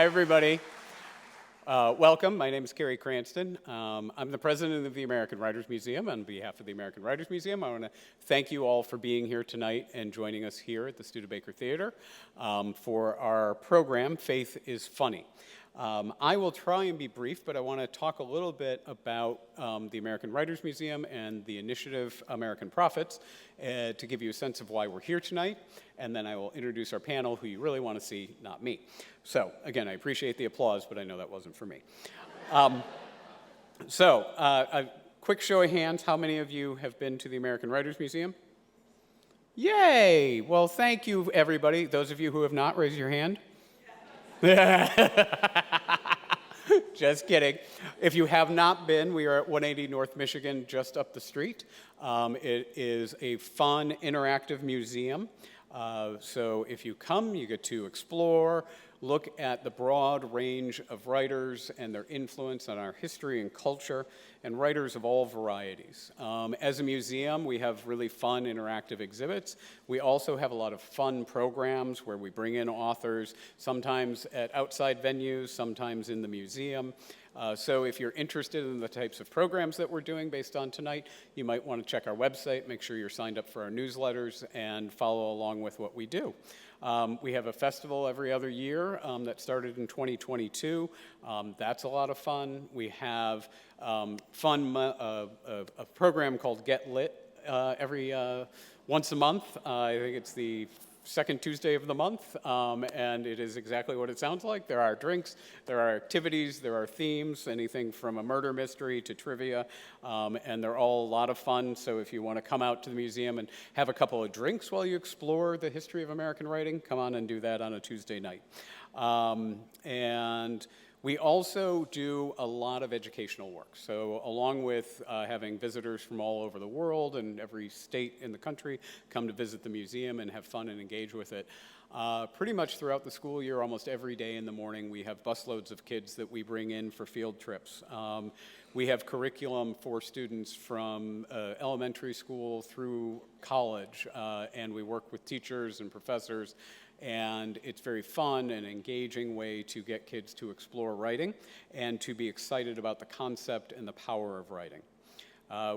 Hi, everybody. Welcome. My name is Carrie Cranston. I'm the president of the American Writers Museum. On behalf of the American Writers Museum, I want to thank you all for being here tonight and joining us here at the Studebaker Theater for our program, Faith is Funny. I will try and be brief, but I want to talk a little bit about the American Writers Museum and the initiative American Prophets to give you a sense of why we're here tonight, and then I will introduce our panel, who you really want to see, not me. So, again, I appreciate the applause, but I know that wasn't for me. A quick show of hands, how many of you have been to the American Writers Museum? Yay! Well, thank you, everybody. Those of you who have not, raise your hand. Just kidding. If you have not been, we are at 180 North Michigan, just up the street. It is a fun, interactive museum. So if you come, you get to explore, look at the broad range of writers and their influence on our history and culture, and writers of all varieties. As a museum, we have really fun, interactive exhibits. We also have a lot of fun programs where we bring in authors, sometimes at outside venues, sometimes in the museum. So if you're interested in the types of programs that we're doing based on tonight, you might want to check our website, make sure you're signed up for our newsletters, and follow along with what we do. We have a festival every other year that started in 2022. That's a lot of fun. We have a program called Get Lit every once a month. I think it's the second Tuesday of the month, and it is exactly what it sounds like. There are drinks, there are activities, there are themes, anything from a murder mystery to trivia, and they're all a lot of fun. So if you want to come out to the museum and have a couple of drinks while you explore the history of American writing, come on and do that on a Tuesday night. And we also do a lot of educational work. So along with having visitors from all over the world and every state in the country come to visit the museum and have fun and engage with it, pretty much throughout the school year, almost every day in the morning, we have busloads of kids that we bring in for field trips. We have curriculum for students from elementary school through college, and we work with teachers and professors. And it's very fun and engaging way to get kids to explore writing and to be excited about the concept and the power of writing.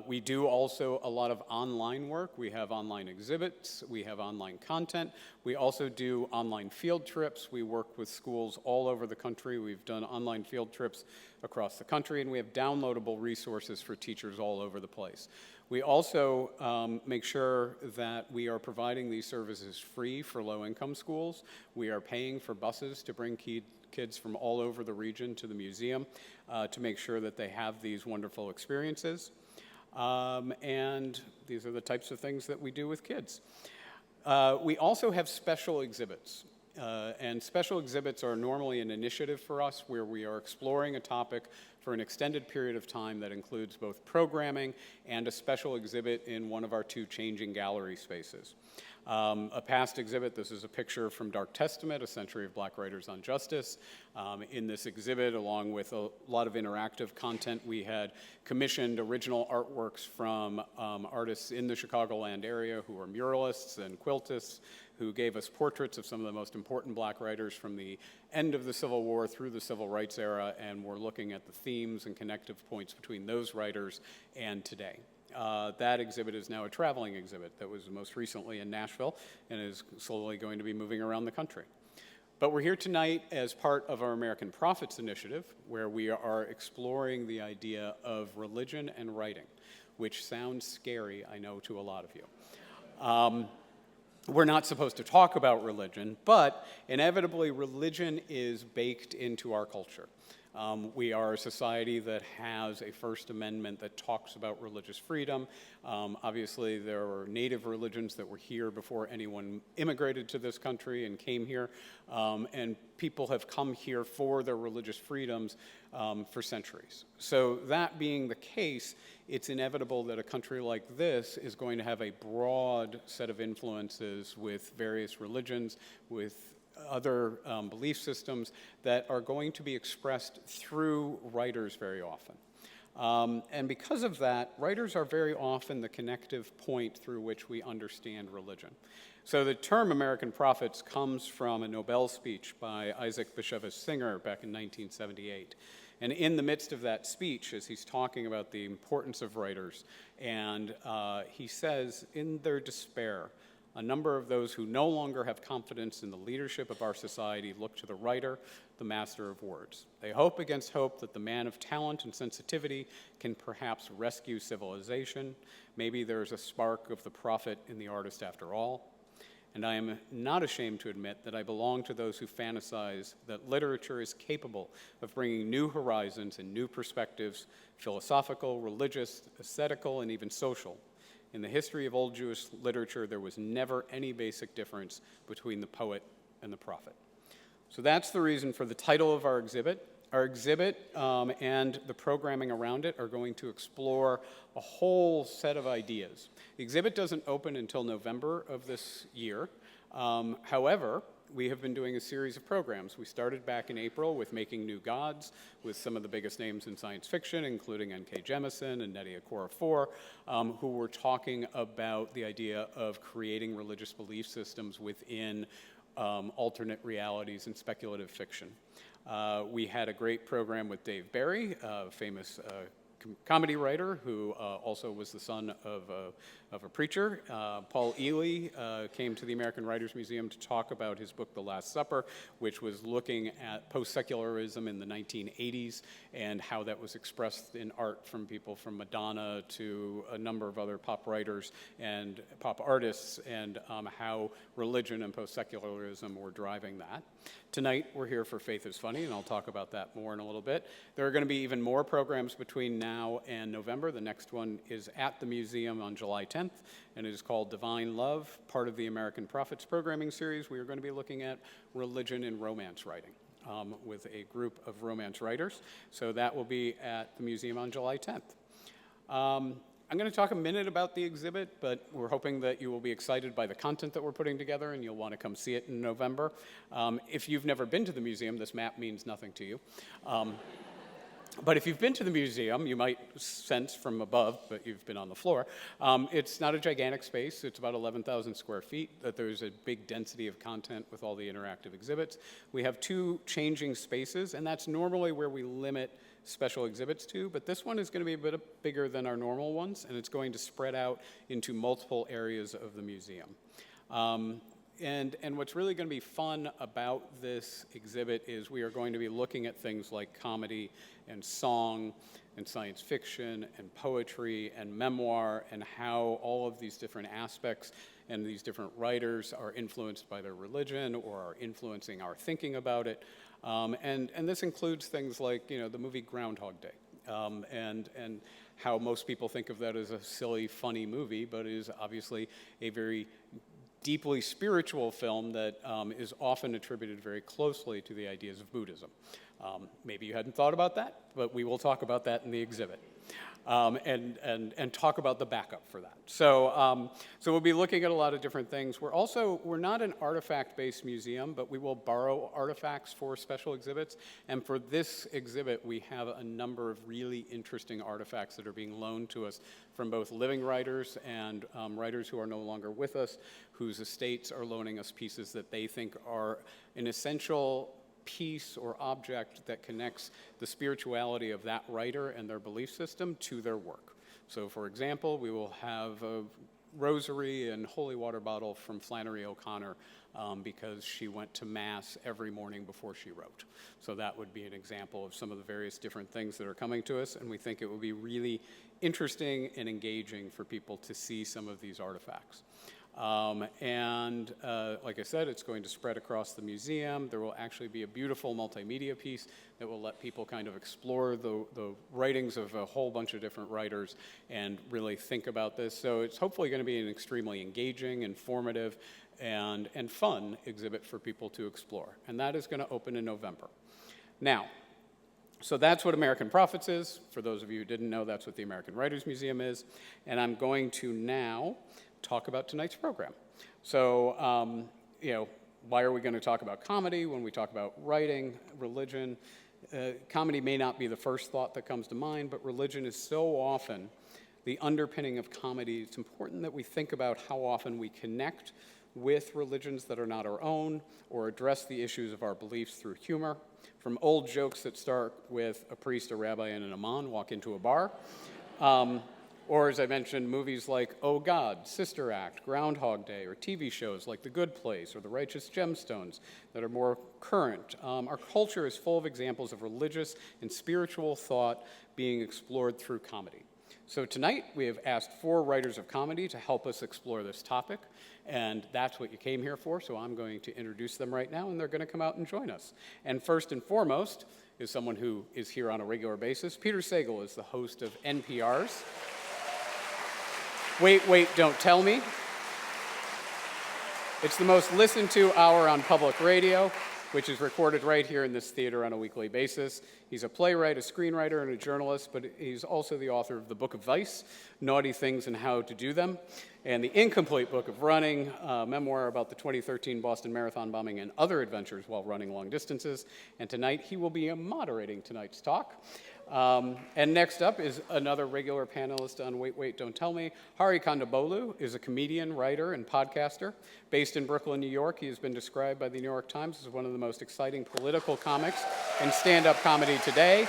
We do also a lot of online work. We have online exhibits. We have online content. We also do online field trips. We work with schools all over the country. We've done online field trips across the country, and we have downloadable resources for teachers all over the place. We also make sure that we are providing these services free for low-income schools. We are paying for buses to bring kids from all over the region to the museum to make sure that they have these wonderful experiences. And these are the types of things that we do with kids. We also have special exhibits. And special exhibits are normally an initiative for us where we are exploring a topic for an extended period of time that includes both programming and a special exhibit in one of our two changing gallery spaces. A past exhibit, this is a picture from Dark Testament, A Century of Black Writers on Justice. In this exhibit, along with a lot of interactive content, we had commissioned original artworks from artists in the Chicagoland area who are muralists and quiltists, who gave us portraits of some of the most important black writers from the end of the Civil War through the Civil Rights era, and we're looking at the themes and connective points between those writers and today. That exhibit is now a traveling exhibit that was most recently in Nashville and is slowly going to be moving around the country. But we're here tonight as part of our American Prophets initiative, where we are exploring the idea of religion and writing, which sounds scary, I know, to a lot of you. We're not supposed to talk about religion, but inevitably religion is baked into our culture. We are a society that has a First Amendment that talks about religious freedom. Obviously, there were native religions that were here before anyone immigrated to this country and came here, and people have come here for their religious freedoms for centuries. So that being the case, it's inevitable that a country like this is going to have a broad set of influences with various religions, with other belief systems that are going to be expressed through writers very often. And because of that, writers are very often the connective point through which we understand religion. So the term American prophets comes from a Nobel speech by Isaac Bashevis Singer back in 1978. And in the midst of that speech, as he's talking about the importance of writers, and he says, in their despair, a number of those who no longer have confidence in the leadership of our society look to the writer, the master of words. They hope against hope that the man of talent and sensitivity can perhaps rescue civilization. Maybe there's a spark of the prophet in the artist after all. And I am not ashamed to admit that I belong to those who fantasize that literature is capable of bringing new horizons and new perspectives, philosophical, religious, aesthetical, and even social. In the history of old Jewish literature, there was never any basic difference between the poet and the prophet. So that's the reason for the title of our exhibit. Our exhibit and the programming around it are going to explore a whole set of ideas. The exhibit doesn't open until November of this year. However, we have been doing a series of programs. We started back in April with Making New Gods, with some of the biggest names in science fiction, including N.K. Jemisin and Nnedi Okorafor, who were talking about the idea of creating religious belief systems within alternate realities and speculative fiction. We had a great program with Dave Barry, a famous comedy writer who also was the son of a preacher. Paul Ely came to the American Writers Museum to talk about his book, The Last Supper, which was looking at post-secularism in the 1980s and how that was expressed in art from people from Madonna to a number of other pop writers and pop artists, and how religion and post-secularism were driving that. Tonight, we're here for Faith is Funny, and I'll talk about that more in a little bit. There are going to be even more programs between now and November. The next one is at the museum on July 10th, and it is called Divine Love, part of the American Prophets programming series. We are going to be looking at religion and romance writing with a group of romance writers. So that will be at the museum on July 10th. I'm going to talk a minute about the exhibit, but we're hoping that you will be excited by the content that we're putting together and you'll want to come see it in November. If you've never been to the museum, this map means nothing to you. But if you've been to the museum, you might sense from above, but you've been on the floor, it's not a gigantic space. It's about 11,000 square feet, that there's a big density of content with all the interactive exhibits. We have 2 changing spaces, and that's normally where we limit special exhibits to, but this one is going to be a bit bigger than our normal ones, and it's going to spread out into multiple areas of the museum. And what's really going to be fun about this exhibit is we are going to be looking at things like comedy and song and science fiction and poetry and memoir, and how all of these different aspects and these different writers are influenced by their religion or are influencing our thinking about it. And this includes things like, the movie Groundhog Day, and how most people think of that as a silly, funny movie, but it is obviously a very deeply spiritual film that is often attributed very closely to the ideas of Buddhism. Maybe you hadn't thought about that, but we will talk about that in the exhibit. And talk about the backup for that. So we'll be looking at a lot of different things. We're not an artifact-based museum, but we will borrow artifacts for special exhibits. And for this exhibit, we have a number of really interesting artifacts that are being loaned to us from both living writers and writers who are no longer with us, whose estates are loaning us pieces that they think are an essential piece or object that connects the spirituality of that writer and their belief system to their work. So, for example, we will have a rosary and holy water bottle from Flannery O'Connor because she went to Mass every morning before she wrote. So that would be an example of some of the various different things that are coming to us, and we think it would be really interesting and engaging for people to see some of these artifacts. Like I said, it's going to spread across the museum. There will actually be a beautiful multimedia piece that will let people kind of explore the writings of a whole bunch of different writers and really think about this. So it's hopefully going to be an extremely engaging, informative, and fun exhibit for people to explore. And that is going to open in November. Now, so that's what American Prophets is. For those of you who didn't know, that's what the American Writers Museum is. And I'm going to now talk about tonight's program. So, why are we going to talk about comedy when we talk about writing, religion, comedy may not be the first thought that comes to mind, but religion is so often the underpinning of comedy. It's important that we think about how often we connect with religions that are not our own or address the issues of our beliefs through humor. From old jokes that start with a priest, a rabbi, and an imam walk into a bar, or, as I mentioned, movies like Oh God, Sister Act, Groundhog Day, or TV shows like The Good Place or The Righteous Gemstones that are more current. Our culture is full of examples of religious and spiritual thought being explored through comedy. So tonight, we have asked 4 writers of comedy to help us explore this topic, and that's what you came here for, so I'm going to introduce them right now, and they're going to come out and join us. And first and foremost is someone who is here on a regular basis. Peter Sagal is the host of NPR's Wait, Wait, Don't Tell Me. It's the most listened to hour on public radio, which is recorded right here in this theater on a weekly basis. He's a playwright, a screenwriter, and a journalist, but he's also the author of the Book of Vice, Naughty Things and How to Do Them, and the Incomplete Book of Running, a memoir about the 2013 Boston Marathon bombing and other adventures while running long distances. And tonight, he will be moderating tonight's talk. And next up is another regular panelist on Wait, Wait, Don't Tell Me. Hari Kondabolu is a comedian, writer, and podcaster. Based in Brooklyn, New York, he has been described by the New York Times as one of the most exciting political comics in stand-up comedy today.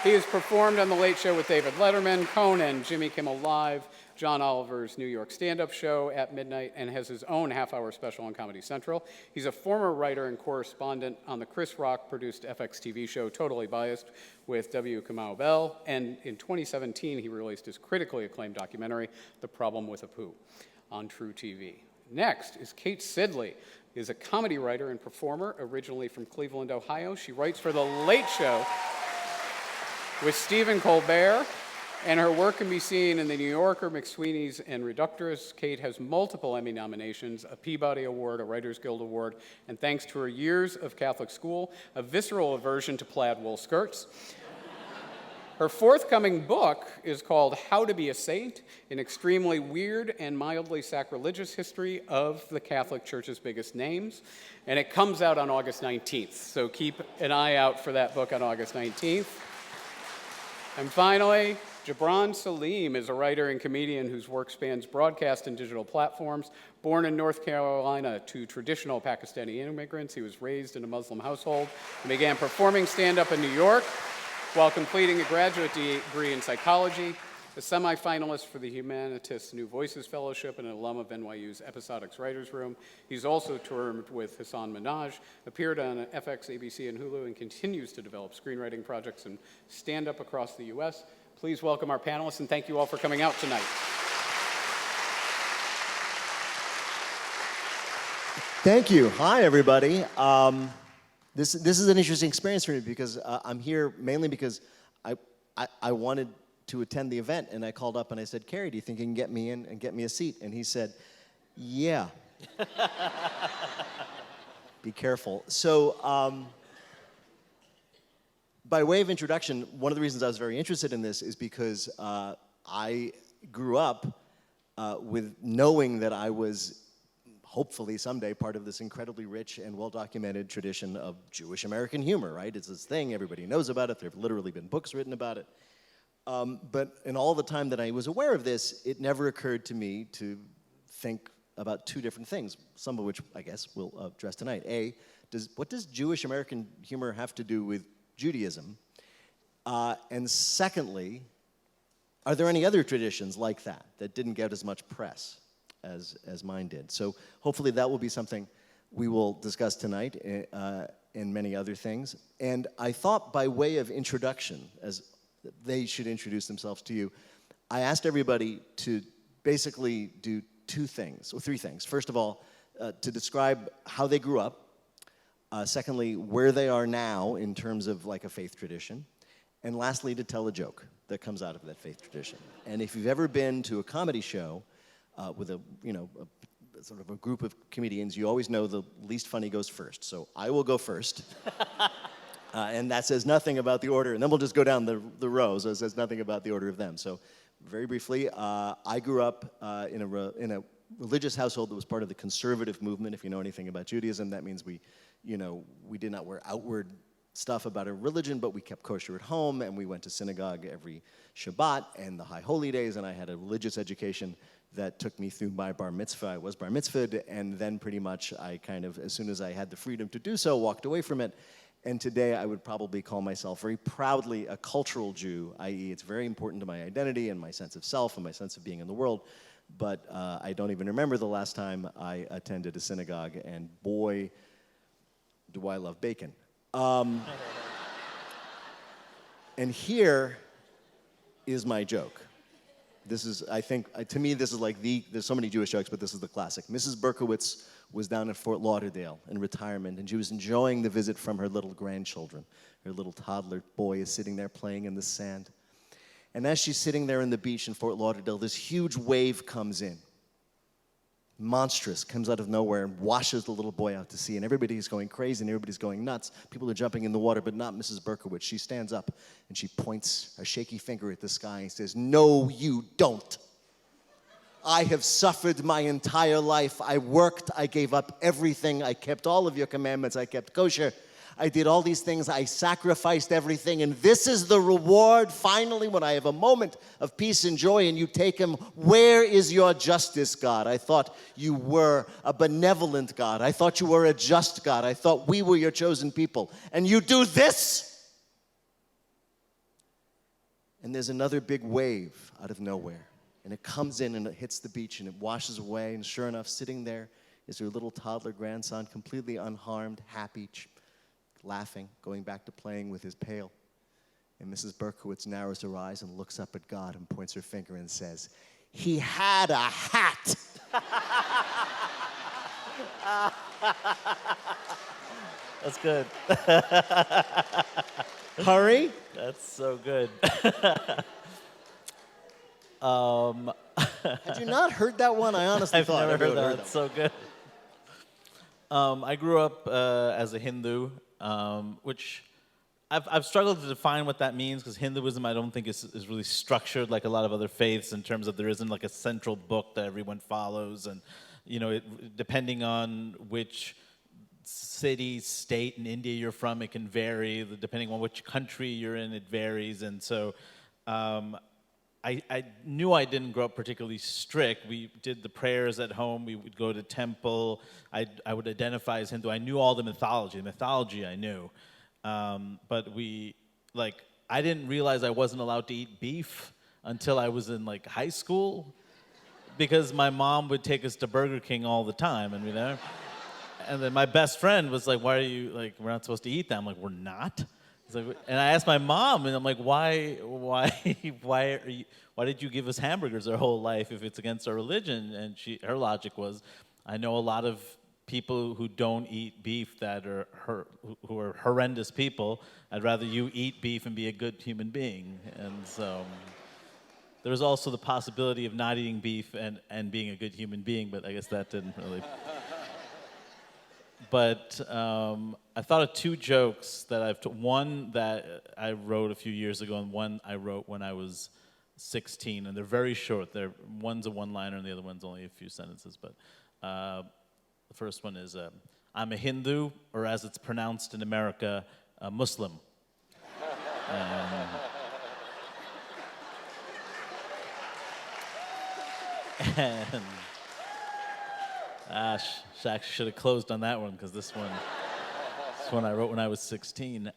He has performed on The Late Show with David Letterman, Conan, Jimmy Kimmel Live, John Oliver's New York stand-up show at midnight, and has his own half-hour special on Comedy Central. He's a former writer and correspondent on the Chris Rock-produced FX TV show Totally Biased with W. Kamau Bell, and in 2017, he released his critically acclaimed documentary, The Problem with a Poo, on truTV. Next is Kate Sidley, is a comedy writer and performer, originally from Cleveland, Ohio. She writes for The Late Show with Stephen Colbert, and her work can be seen in The New Yorker, McSweeney's, and Reductress. Kate has multiple Emmy nominations, a Peabody Award, a Writers Guild Award, and thanks to her years of Catholic school, a visceral aversion to plaid wool skirts. Her forthcoming book is called How to Be a Saint, an extremely weird and mildly sacrilegious history of the Catholic Church's biggest names, and it comes out on August 19th, so keep an eye out for that book on August 19th. And finally, Gibran Saleem is a writer and comedian whose work spans broadcast and digital platforms. Born in North Carolina to traditional Pakistani immigrants, he was raised in a Muslim household and began performing stand-up in New York while completing a graduate degree in psychology, a semi-finalist for the Humanitas New Voices Fellowship and an alum of NYU's Episodics Writers Room. He's also toured with Hassan Minhaj, appeared on FX, ABC, and Hulu, and continues to develop screenwriting projects and stand-up across the U.S. Please welcome our panelists, and thank you all for coming out tonight. Thank you. Hi, everybody. This is an interesting experience for me because I'm here mainly because I wanted to attend the event, and I called up and I said, Carrie, do you think you can get me in and get me a seat? And he said, yeah. Be careful. So, by way of introduction, one of the reasons I was very interested in this is because I grew up with knowing that I was hopefully someday part of this incredibly rich and well-documented tradition of Jewish American humor, right? It's this thing, everybody knows about it, there have literally been books written about it. But in all the time that I was aware of this, it never occurred to me to think about 2 different things, some of which I guess we'll address tonight. A, what does Jewish American humor have to do with Judaism? And secondly, are there any other traditions like that that didn't get as much press as mine did? So hopefully that will be something we will discuss tonight and many other things. And I thought by way of introduction, as they should introduce themselves to you, I asked everybody to basically do 2 things, or 3 things. First of all, to describe how they grew up. Secondly, where they are now in terms of like a faith tradition. And lastly, to tell a joke that comes out of that faith tradition. And if you've ever been to a comedy show with a sort of a group of comedians, you always know the least funny goes first. So I will go first. And that says nothing about the order. And then we'll just go down the row, so it says nothing about the order of them. So very briefly, I grew up in a religious household that was part of the conservative movement. If you know anything about Judaism, that means we did not wear outward stuff about our religion, but we kept kosher at home, and we went to synagogue every Shabbat and the high holy days, and I had a religious education that took me through my bar mitzvah. I was bar mitzvahed, and then pretty much I kind of, as soon as I had the freedom to do so, walked away from it. And today I would probably call myself very proudly a cultural Jew, i.e. it's very important to my identity and my sense of self and my sense of being in the world. But I don't even remember the last time I attended a synagogue, and boy, do I love bacon. And here is my joke. This is, I think, to me, this is like there's so many Jewish jokes, but this is the classic. Mrs. Berkowitz was down at Fort Lauderdale in retirement, and she was enjoying the visit from her little grandchildren. Her little toddler boy is sitting there playing in the sand. And as she's sitting there on the beach in Fort Lauderdale, this huge wave comes in. Monstrous, comes out of nowhere and washes the little boy out to sea, and everybody's going crazy and everybody's going nuts. People are jumping in the water, but not Mrs. Berkowitz. She stands up and she points a shaky finger at the sky and says, "No, you don't. I have suffered my entire life. I worked, I gave up everything, I kept all of your commandments, I kept kosher. I did all these things, I sacrificed everything, and this is the reward, finally, when I have a moment of peace and joy, and you take him. Where is your justice, God? I thought you were a benevolent God. I thought you were a just God. I thought we were your chosen people. And you do this?" And there's another big wave out of nowhere, and it comes in and it hits the beach, and it washes away, and sure enough, sitting there is her little toddler grandson, completely unharmed, happy, laughing, going back to playing with his pail. And Mrs. Berkowitz narrows her eyes and looks up at God and points her finger and says, "He had a hat." That's good. Hari? That's so good. Had you not heard that one? I honestly I've thought never heard everyone that. heard It's so good. I grew up as a Hindu, which I've struggled to define what that means, because Hinduism I don't think is really structured like a lot of other faiths, in terms of there isn't like a central book that everyone follows, and depending on which city, state in India you're from, it can vary. Depending on which country you're in, it varies. And so I knew I didn't grow up particularly strict. We did the prayers at home. We would go to temple. I would identify as Hindu. I knew all the mythology. The mythology I knew. But I didn't realize I wasn't allowed to eat beef until I was in high school, because my mom would take us to Burger King all the time, and and then my best friend was like, "Why are you we're not supposed to eat that?" I'm like, "We're not?" And I asked my mom, and I'm like, why did you give us hamburgers our whole life if it's against our religion? And her logic was, "I know a lot of people who don't eat beef that are who are horrendous people. I'd rather you eat beef and be a good human being." And so there was also the possibility of not eating beef and being a good human being, but I guess that didn't really. But I thought of two jokes that one that I wrote a few years ago, and one I wrote when I was 16, and they're very short. One's a one-liner, and the other one's only a few sentences. But the first one is, "I'm a Hindu, or as it's pronounced in America, a Muslim." And I should have closed on that one, because this one I wrote when I was 16.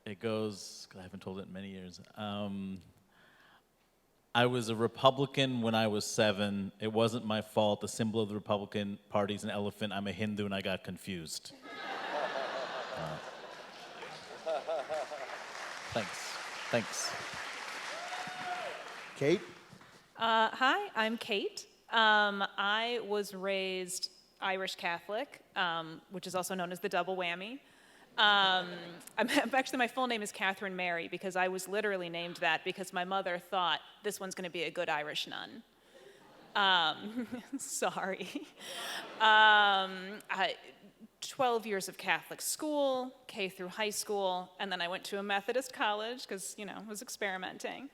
It goes, 'cause I haven't told it in many years. "I was a Republican when I was 7. It wasn't my fault. The symbol of the Republican Party is an elephant. I'm a Hindu and I got confused." Thanks. Kate? Hi, I'm Kate. I was raised Irish Catholic, which is also known as the double whammy. Actually, my full name is Catherine Mary, because I was literally named that because my mother thought this one's going to be a good Irish nun. Sorry. 12 years of Catholic school, K through high school, and then I went to a Methodist college because, I was experimenting.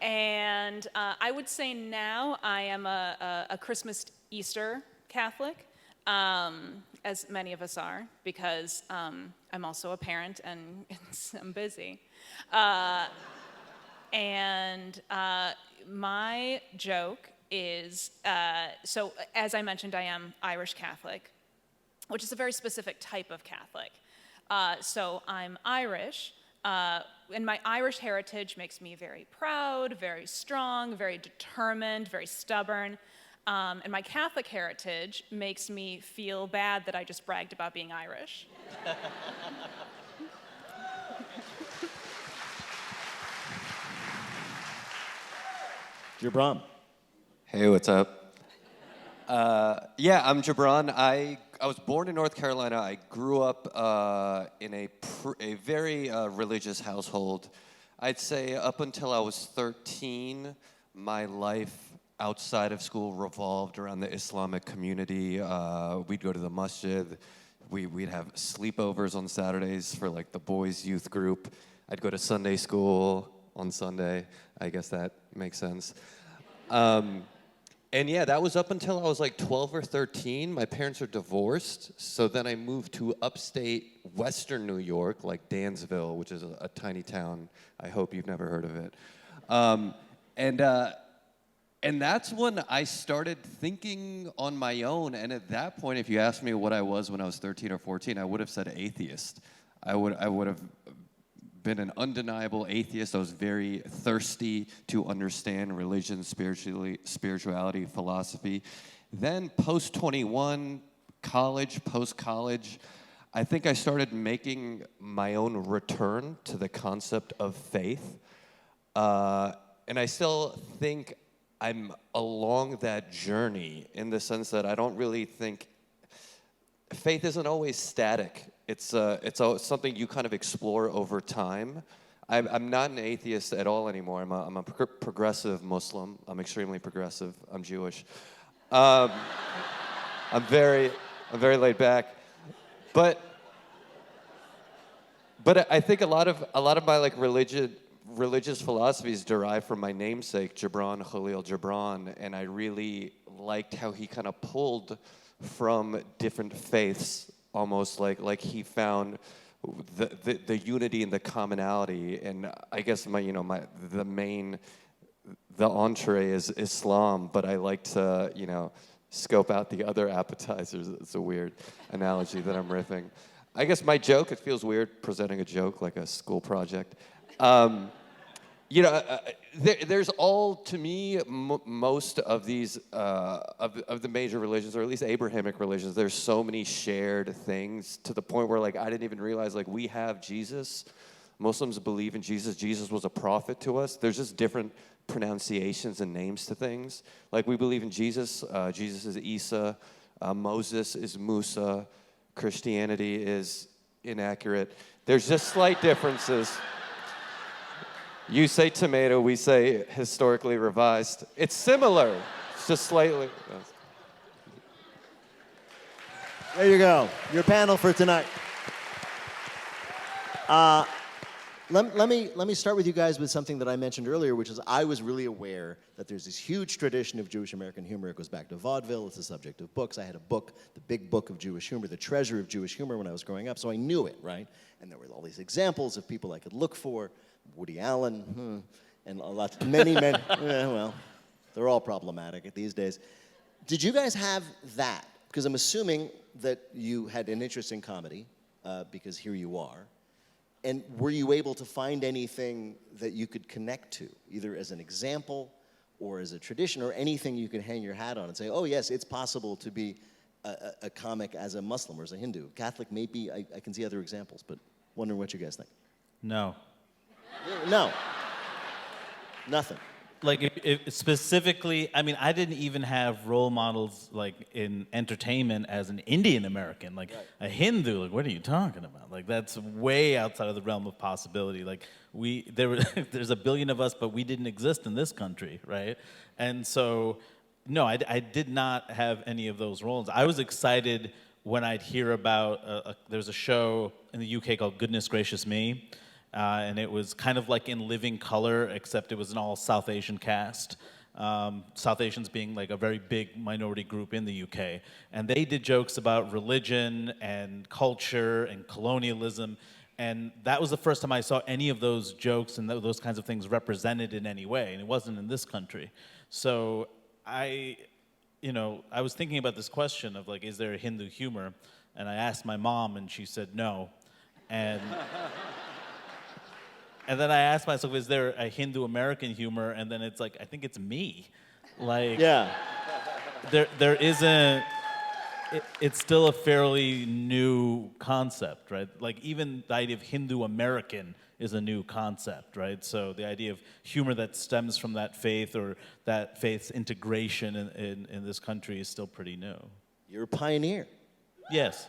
And I would say now I am a Christmas Easter Catholic. as many of us are, because I'm also a parent and I'm busy. And my joke is, so as I mentioned, I am Irish Catholic, which is a very specific type of Catholic. So I'm Irish, and my Irish heritage makes me very proud, very strong, very determined, very stubborn. And my Catholic heritage makes me feel bad that I just bragged about being Irish. Gibran. Hey, what's up? Yeah, I'm Gibran. I was born in North Carolina. I grew up in a very religious household. I'd say up until I was 13, my life outside of school revolved around the Islamic community. We'd go to the masjid. We'd have sleepovers on Saturdays for like the boys' youth group. I'd go to Sunday school on Sunday. I guess that makes sense. And yeah, that was up until I was like 12 or 13. My parents are divorced, so then I moved to upstate Western New York, like Dansville, which is a tiny town. I hope you've never heard of it. And that's when I started thinking on my own. And at that point, if you asked me what I was when I was 13 or 14, I would have said atheist. I would have been an undeniable atheist. I was very thirsty to understand religion, spirituality, philosophy. Then post-21, college, post-college, I think I started making my own return to the concept of faith. And I still think I'm along that journey in the sense that I don't really think faith isn't always static. It's something you kind of explore over time. I'm not an atheist at all anymore. I'm a progressive Muslim. I'm extremely progressive. I'm Jewish. I'm very laid back, but I think a lot of my like religious philosophies derive from my namesake, Gibran Khalil Gibran, and I really liked how he kind of pulled from different faiths, almost like he found the unity and the commonality. And I guess the entree is Islam, but I like to scope out the other appetizers. It's a weird analogy that I'm riffing. I guess my joke, it feels weird presenting a joke like a school project. There's all, to me, most of these, of the major religions, or at least Abrahamic religions, there's so many shared things to the point where, like, I didn't even realize, like, we have Jesus. Muslims believe in Jesus. Jesus was a prophet to us. There's just different pronunciations and names to things. Like, we believe in Jesus. Jesus is Isa. Moses is Musa. Christianity is inaccurate. There's just slight differences. You say tomato, we say historically revised. It's similar, it's just slightly. There you go, your panel for tonight. Let me start with you guys with something that I mentioned earlier, which is I was really aware that there's this huge tradition of Jewish American humor. It goes back to vaudeville. It's the subject of books. I had a book, the big book of Jewish humor, the treasure of Jewish humor when I was growing up, so I knew it, right? And there were all these examples of people I could look for. Woody Allen, and many, well, they're all problematic these days. Did you guys have that? Because I'm assuming that you had an interest in comedy, because here you are. And were you able to find anything that you could connect to, either as an example or as a tradition, or anything you could hang your hat on and say, oh yes, it's possible to be a comic as a Muslim or as a Hindu. Catholic, maybe, I can see other examples, but wondering what you guys think. No. No. Nothing. Like, if specifically, I mean, I didn't even have role models, like, in entertainment as an Indian American. Like, right. A Hindu, like, what are you talking about? Like, that's way outside of the realm of possibility. Like, there's a billion of us, but we didn't exist in this country, right? And so, no, I did not have any of those roles. I was excited when I'd hear about, there's a show in the UK called Goodness Gracious Me, and it was kind of like in living color, except it was an all South Asian cast. South Asians being like a very big minority group in the UK. And they did jokes about religion and culture and colonialism. And that was the first time I saw any of those jokes and those kinds of things represented in any way. And it wasn't in this country. So I was thinking about this question of like, is there a Hindu humor? And I asked my mom, and she said no. And and then I asked myself, is there a Hindu American humor? And then it's like, I think it's me. Like, Yeah. there isn't. It's still a fairly new concept, right? Like even the idea of Hindu American is a new concept, right? So the idea of humor that stems from that faith or that faith's integration in this country is still pretty new. You're a pioneer. Yes.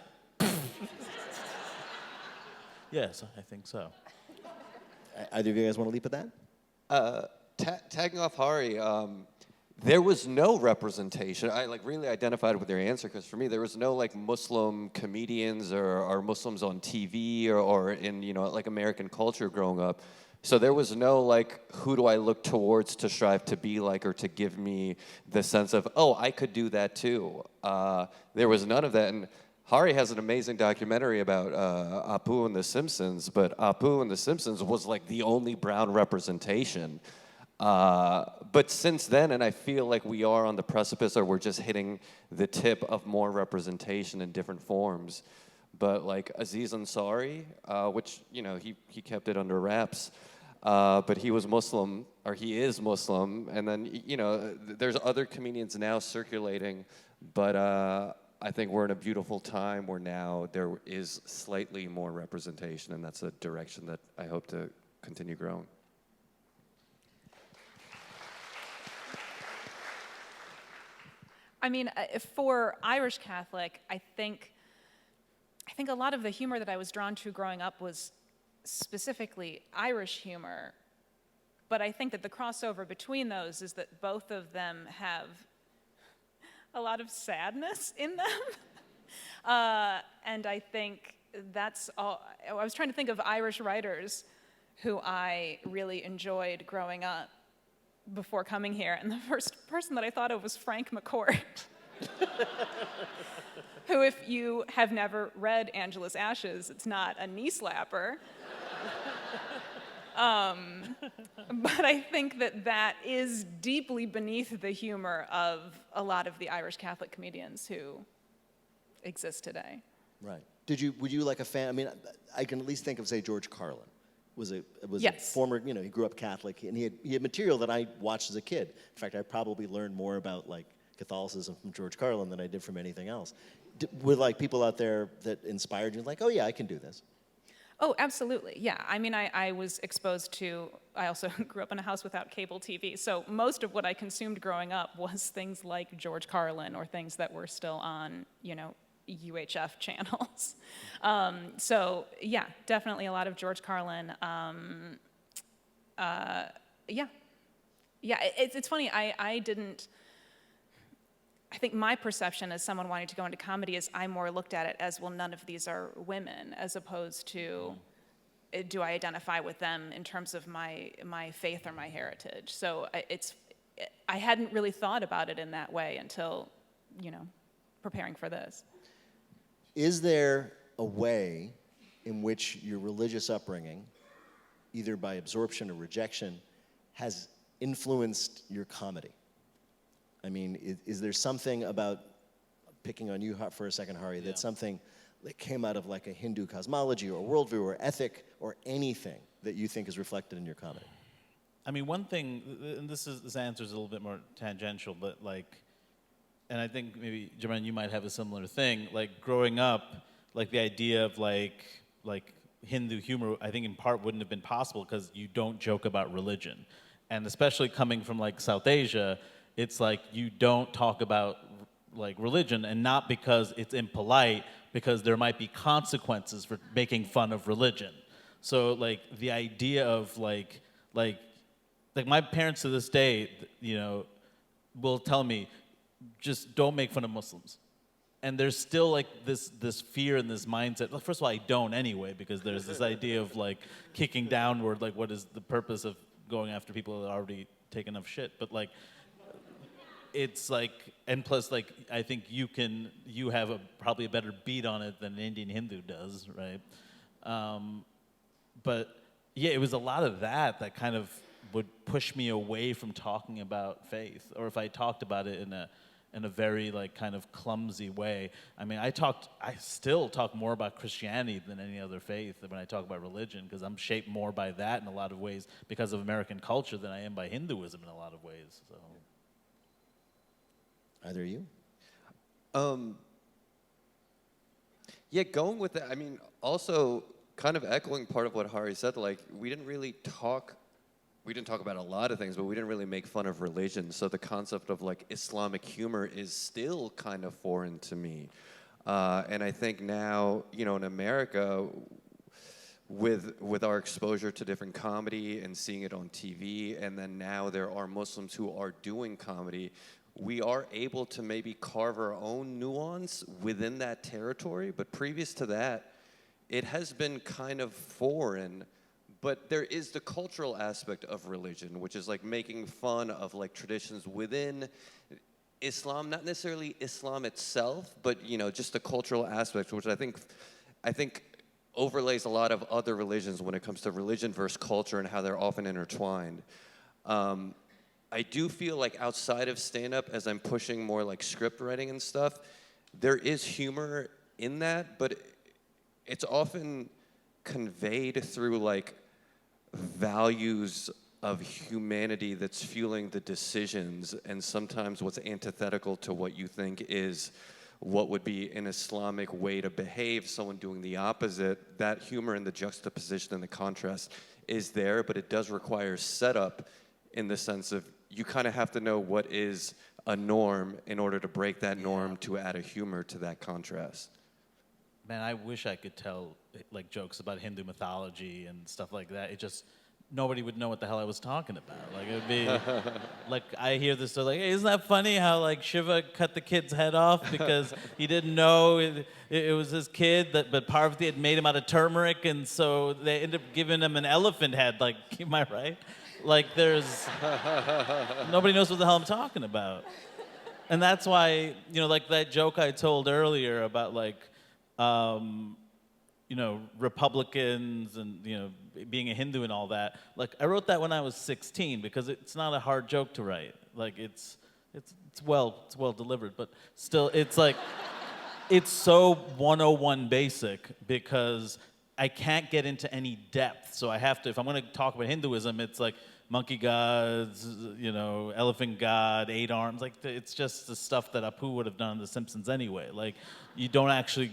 Yes, I think so. Either of you guys want to leap at that? Tagging off Hari, there was no representation. I like really identified with your answer because for me there was no like Muslim comedians or Muslims on TV or in like American culture growing up. So there was no like who do I look towards to strive to be like or to give me the sense of I could do that too. There was none of that. And Hari has an amazing documentary about Apu and the Simpsons, but Apu and the Simpsons was like the only brown representation. But since then, and I feel like we are on the precipice or we're just hitting the tip of more representation in different forms. But like Aziz Ansari, which, he kept it under wraps, but he was Muslim, or he is Muslim, and then, there's other comedians now circulating, but I think we're in a beautiful time where now there is slightly more representation, and that's a direction that I hope to continue growing. I mean, for Irish Catholic, I think a lot of the humor that I was drawn to growing up was specifically Irish humor. But I think that the crossover between those is that both of them have a lot of sadness in them. And I think that's all. I was trying to think of Irish writers who I really enjoyed growing up before coming here, and the first person that I thought of was Frank McCourt, who, if you have never read Angela's Ashes, it's not a knee slapper. But I think that is deeply beneath the humor of a lot of the Irish Catholic comedians who exist today. Right. Were you like a fan? I mean, I can at least think of, say, George Carlin. Was Yes. a former, he grew up Catholic, and he had material that I watched as a kid. In fact, I probably learned more about like Catholicism from George Carlin than I did from anything else. Were like people out there that inspired you, like, oh yeah, I can do this? Oh, absolutely, yeah. I mean, I was exposed to, I also grew up in a house without cable TV, so most of what I consumed growing up was things like George Carlin or things that were still on, UHF channels. So yeah, definitely a lot of George Carlin. It's funny, I think my perception as someone wanting to go into comedy is I more looked at it as, well, none of these are women, as opposed to, do I identify with them in terms of my faith or my heritage? So I hadn't really thought about it in that way until, preparing for this. Is there a way in which your religious upbringing, either by absorption or rejection, has influenced your comedy? I mean, is there something about, picking on you for a second, Hari, that's something that came out of like a Hindu cosmology or worldview or ethic or anything that you think is reflected in your comedy? I mean, one thing, and this answer is a little bit more tangential, but like, and I think maybe, Gibran, you might have a similar thing. Like growing up, like the idea of like Hindu humor, I think in part wouldn't have been possible because you don't joke about religion. And especially coming from like South Asia, it's like you don't talk about like religion, and not because it's impolite, because there might be consequences for making fun of religion. So like the idea of like my parents to this day, will tell me, just don't make fun of Muslims. And there's still like this fear and this mindset. Well, first of all, I don't anyway, because there's this idea of like kicking downward, like what is the purpose of going after people that already take enough shit? But like, it's like, and plus, like, I think you have probably a better beat on it than an Indian Hindu does, right? But yeah, it was a lot of that kind of would push me away from talking about faith, or if I talked about it in a very like kind of clumsy way. I mean, I still talk more about Christianity than any other faith when I talk about religion, because I'm shaped more by that in a lot of ways because of American culture than I am by Hinduism in a lot of ways. So. Either of you? Yeah, going with that, I mean, also kind of echoing part of what Hari said, like, we didn't talk about a lot of things, but we didn't really make fun of religion. So the concept of like Islamic humor is still kind of foreign to me. And I think now, you know, in America, with our exposure to different comedy and seeing it on TV, and then now there are Muslims who are doing comedy, we are able to maybe carve our own nuance within that territory. But previous to that, it has been kind of foreign. But there is the cultural aspect of religion, which is like making fun of like traditions within Islam, not necessarily Islam itself, but you know, just the cultural aspect, which I think overlays a lot of other religions when it comes to religion versus culture and how they're often intertwined. I do feel like outside of stand-up, as I'm pushing more like script writing and stuff, there is humor in that, but it's often conveyed through like values of humanity that's fueling the decisions, and sometimes what's antithetical to what you think is what would be an Islamic way to behave, someone doing the opposite. That humor and the juxtaposition and the contrast is there, but it does require setup in the sense of you kind of have to know what is a norm in order to break that norm to add a humor to that contrast. Man, I wish I could tell like jokes about Hindu mythology and stuff like that. It just, nobody would know what the hell I was talking about. Like it would be, like I hear this, so like, hey, isn't that funny how like Shiva cut the kid's head off because he didn't know it was his kid, but Parvati had made him out of turmeric, and so they ended up giving him an elephant head. Like, am I right? Like there's, nobody knows what the hell I'm talking about. And that's why, you know, like that joke I told earlier about like, you know, Republicans and, you know, being a Hindu and all that. Like, I wrote that when I was 16 because it's not a hard joke to write. Like, it's well delivered, but still, it's like, it's so 101 basic because I can't get into any depth. So I have to, if I'm going to talk about Hinduism, it's like monkey gods, you know, elephant god, 8 arms. Like, it's just the stuff that Apu would have done in The Simpsons anyway. Like, you don't actually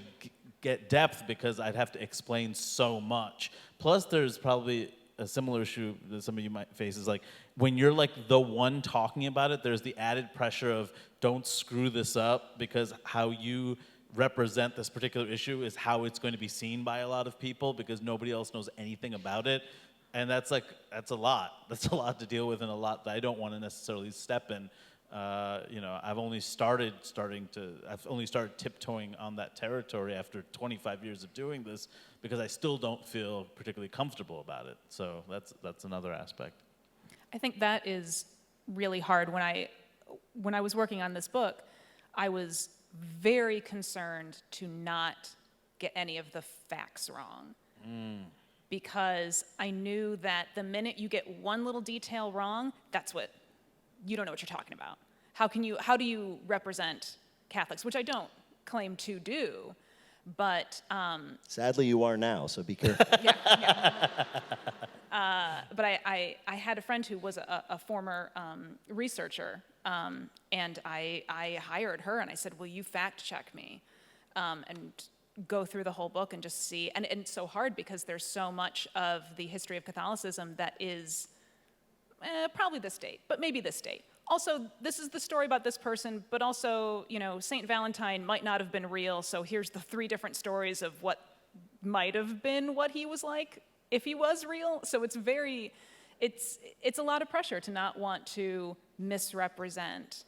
get depth because I'd have to explain so much. Plus, there's probably a similar issue that some of you might face is like, when you're like the one talking about it, there's the added pressure of don't screw this up, because how you represent this particular issue is how it's going to be seen by a lot of people because nobody else knows anything about it. And that's a lot. That's a lot to deal with and a lot that I don't want to necessarily step in. You know, I've only started tiptoeing on that territory after 25 years of doing this because I still don't feel particularly comfortable about it. So that's another aspect. I think that is really hard. When I was working on this book, I was very concerned to not get any of the facts wrong. Because I knew that the minute you get one little detail wrong, you don't know what you're talking about. How do you represent Catholics, which I don't claim to do, but sadly you are now, so be careful. yeah. But I had a friend who was a former researcher, and I hired her, and I said, will you fact check me, and go through the whole book and just see, and it's so hard because there's so much of the history of Catholicism that is probably this date, but maybe this date. Also, this is the story about this person, but also, you know, Saint Valentine might not have been real, so here's the 3 different stories of what might have been what he was like if he was real. So it's a lot of pressure to not want to misrepresent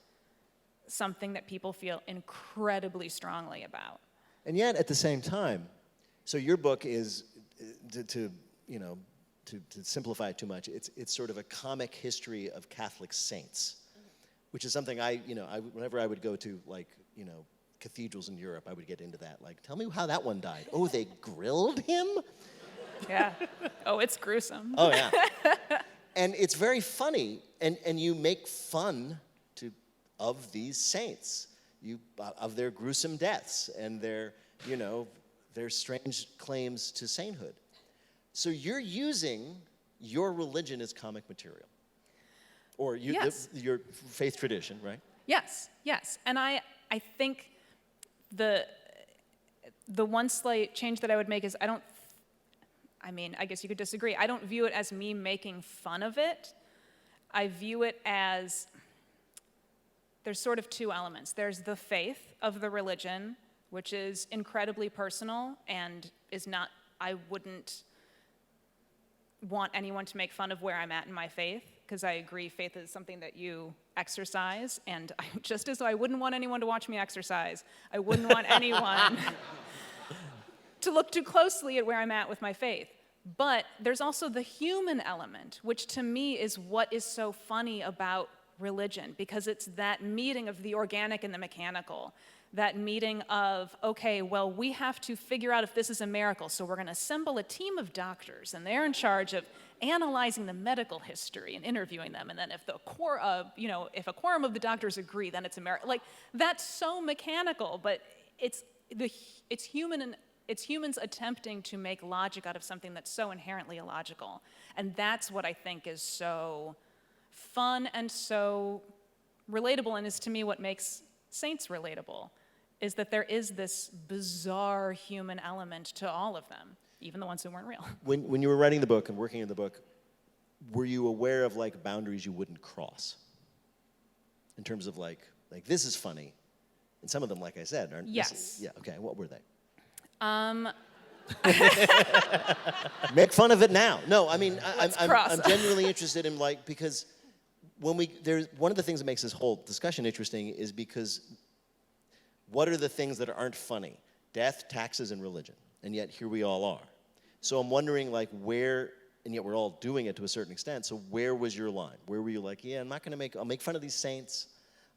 something that people feel incredibly strongly about. And yet, at the same time, so your book is, to simplify it too much, it's sort of a comic history of Catholic saints. which is something whenever I would go to cathedrals in Europe, I would get into that. Like, tell me how that one died. Oh, they grilled him? Yeah. Oh, it's gruesome. Oh, yeah. And it's very funny, and you make fun of these saints, of their gruesome deaths and their strange claims to sainthood. So you're using your religion as comic material, or your faith tradition, right? Yes, yes. And I think the one slight change that I would make is I guess you could disagree. I don't view it as me making fun of it. I view it as there's sort of two elements. There's the faith of the religion, which is incredibly personal and I wouldn't want anyone to make fun of where I'm at in my faith, because I agree faith is something that you exercise, and just as I wouldn't want anyone to watch me exercise, I wouldn't want anyone to look too closely at where I'm at with my faith. But there's also the human element, which to me is what is so funny about religion, because it's that meeting of the organic and the mechanical, that meeting of, okay, well, we have to figure out if this is a miracle, so we're going to assemble a team of doctors, and they're in charge of analyzing the medical history and interviewing them, and then if if a quorum of the doctors agree, then it's a miracle. Like, that's so mechanical, but it's humans attempting to make logic out of something that's so inherently illogical, and that's what I think is so fun and so relatable, and is to me what makes saints relatable, is that there is this bizarre human element to all of them, even the ones who weren't real. When you were writing the book and working in the book, were you aware of boundaries you wouldn't cross? In terms of this is funny, and some of them, like I said, aren't. Yes. Yeah. Okay. What were they? Make fun of it now. No, I mean I'm genuinely interested in because there's one of the things that makes this whole discussion interesting is because what are the things that aren't funny? Death, taxes, and religion. And yet here we all are. So I'm wondering where, and yet we're all doing it to a certain extent, so where was your line? Where were you I'll make fun of these saints,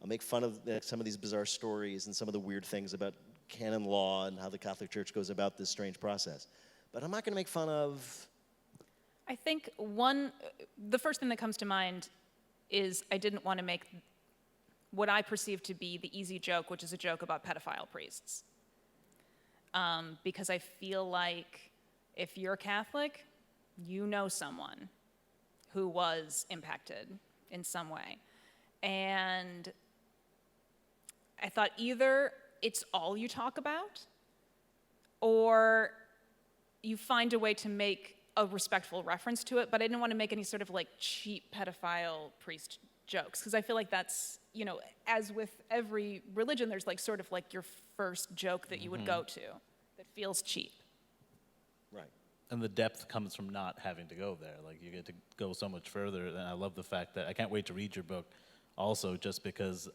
I'll make fun of some of these bizarre stories and some of the weird things about canon law and how the Catholic Church goes about this strange process. But I'm not going to make fun of... I think the first thing that comes to mind is I didn't want to make what I perceive to be the easy joke, which is a joke about pedophile priests. Because I feel like if you're Catholic, you know someone who was impacted in some way. And I thought either it's all you talk about, or you find a way to make a respectful reference to it, but I didn't want to make any sort of cheap pedophile priest jokes, because I feel like that's, as with every religion, there's sort of your first joke that you would go to that feels cheap. Right. And the depth comes from not having to go there. You get to go so much further, and I love the fact that I can't wait to read your book also, just because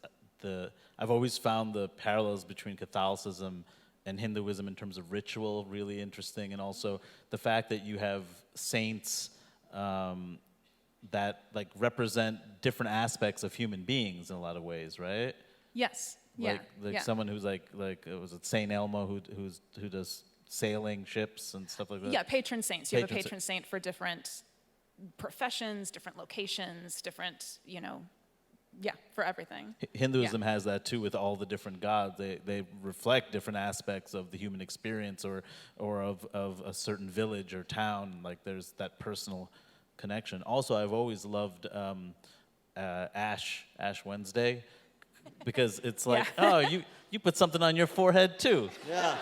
I've always found the parallels between Catholicism and Hinduism in terms of ritual really interesting, and also the fact that you have saints that represent different aspects of human beings in a lot of ways, right? Yes. Yeah. Someone who's was it Saint Elmo who does sailing ships and stuff like that? Yeah, patron saints. You have a patron saint for different professions, different locations, different, for everything. Hinduism has that too, with all the different gods. They reflect different aspects of the human experience or of a certain village or town. There's that personal connection. Also, I've always loved Ash Wednesday, because it's oh, you put something on your forehead too. Yeah.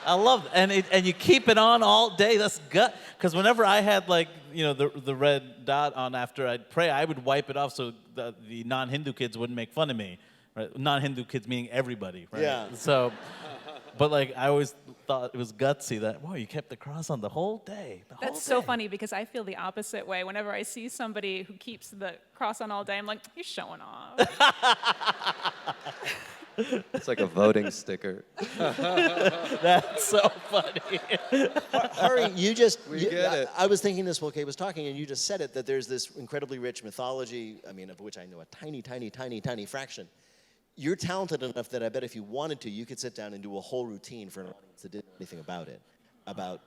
I love it. And you keep it on all day. That's gut. Because whenever I had the red dot on after I'd pray, I would wipe it off so the non-Hindu kids wouldn't make fun of me. Right? Non-Hindu kids meaning everybody. Right? Yeah. So But like, I always thought it was gutsy that, whoa, you kept the cross on the whole day. That's so funny because I feel the opposite way. Whenever I see somebody who keeps the cross on all day, I'm like, you're showing off. It's like a voting sticker. That's so funny. Hari, you just, We get it. I was thinking this while Kate was talking, and you just said it, that there's this incredibly rich mythology, I mean, of which I know a tiny, tiny, tiny, tiny fraction. You're talented enough that I bet if you wanted to, you could sit down and do a whole routine for an audience that didn't know anything about it, about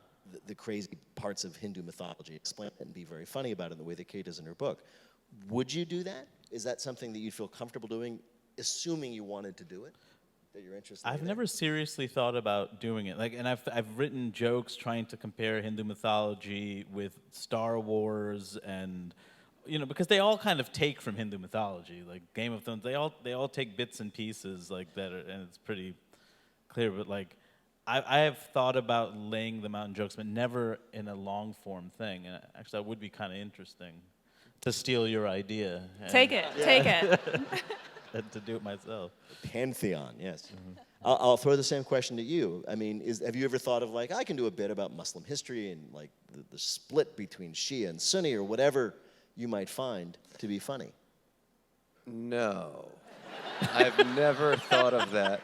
the crazy parts of Hindu mythology, explain it and be very funny about it in the way that Kate does in her book. Would you do that? Is that something that you'd feel comfortable doing, assuming you wanted to do it? That you're interested in I've it? never seriously thought about doing it. Like, and I've written jokes trying to compare Hindu mythology with Star Wars, and because they all kind of take from Hindu mythology. Like Game of Thrones, they all take bits and pieces like that, and it's pretty clear. But like, I have thought about laying them out in jokes, but never in a long form thing. And actually, that would be kind of interesting to steal your idea. Take it. And to do it myself. Pantheon, yes. I'll throw the same question to you. I mean, have you ever thought of like, I can do a bit about Muslim history and like the split between Shia and Sunni or whatever you might find to be funny? No, I've never thought of that.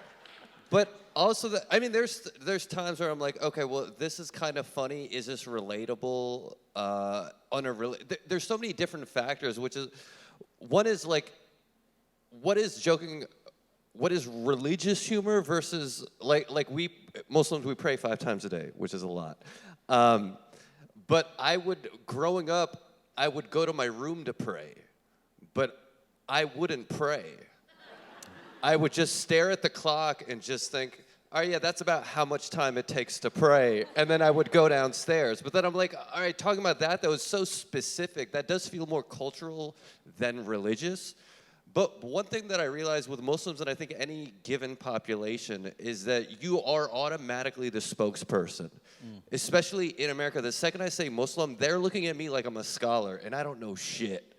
But also, there's times where I'm like, okay, well, this is kind of funny. Is this relatable? There's so many different factors, which is, one is like, what is joking? What is religious humor versus like we Muslims, we pray 5 times a day, which is a lot. But growing up, I would go to my room to pray, but I wouldn't pray. I would just stare at the clock and just think, oh yeah, that's about how much time it takes to pray. And then I would go downstairs. But then I'm like, all right, talking about that was so specific. That does feel more cultural than religious. But one thing that I realized with Muslims, and I think any given population, is that you are automatically the spokesperson. Especially in America. The second I say Muslim, they're looking at me like I'm a scholar, and I don't know shit.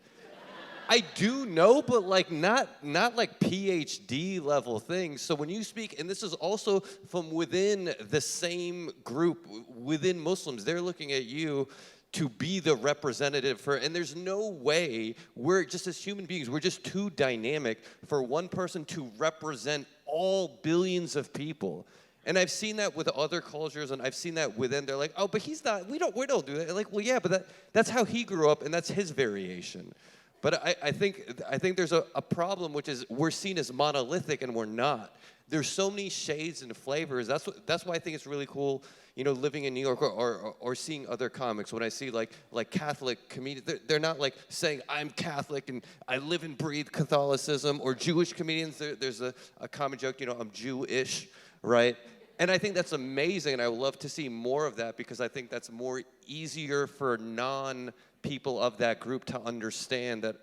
I do know, but like not like PhD level things. So when you speak, and this is also from within the same group, within Muslims, they're looking at you to be the representative for, and there's no way, we're just as human beings, we're just too dynamic for one person to represent all billions of people. And I've seen that with other cultures, and I've seen that within, they're like, oh, but he's not, we don't do that. Like, well, yeah, but that's how he grew up, and that's his variation. But I think there's a problem, which is we're seen as monolithic, and we're not. There's so many shades and flavors. That's why I think it's really cool, living in New York or seeing other comics. When I see like Catholic comedians, they're not like saying I'm Catholic and I live and breathe Catholicism. Or Jewish comedians, there's a common joke, I'm Jewish, right? And I think that's amazing, and I would love to see more of that because I think that's more easier for non-people of that group to understand that,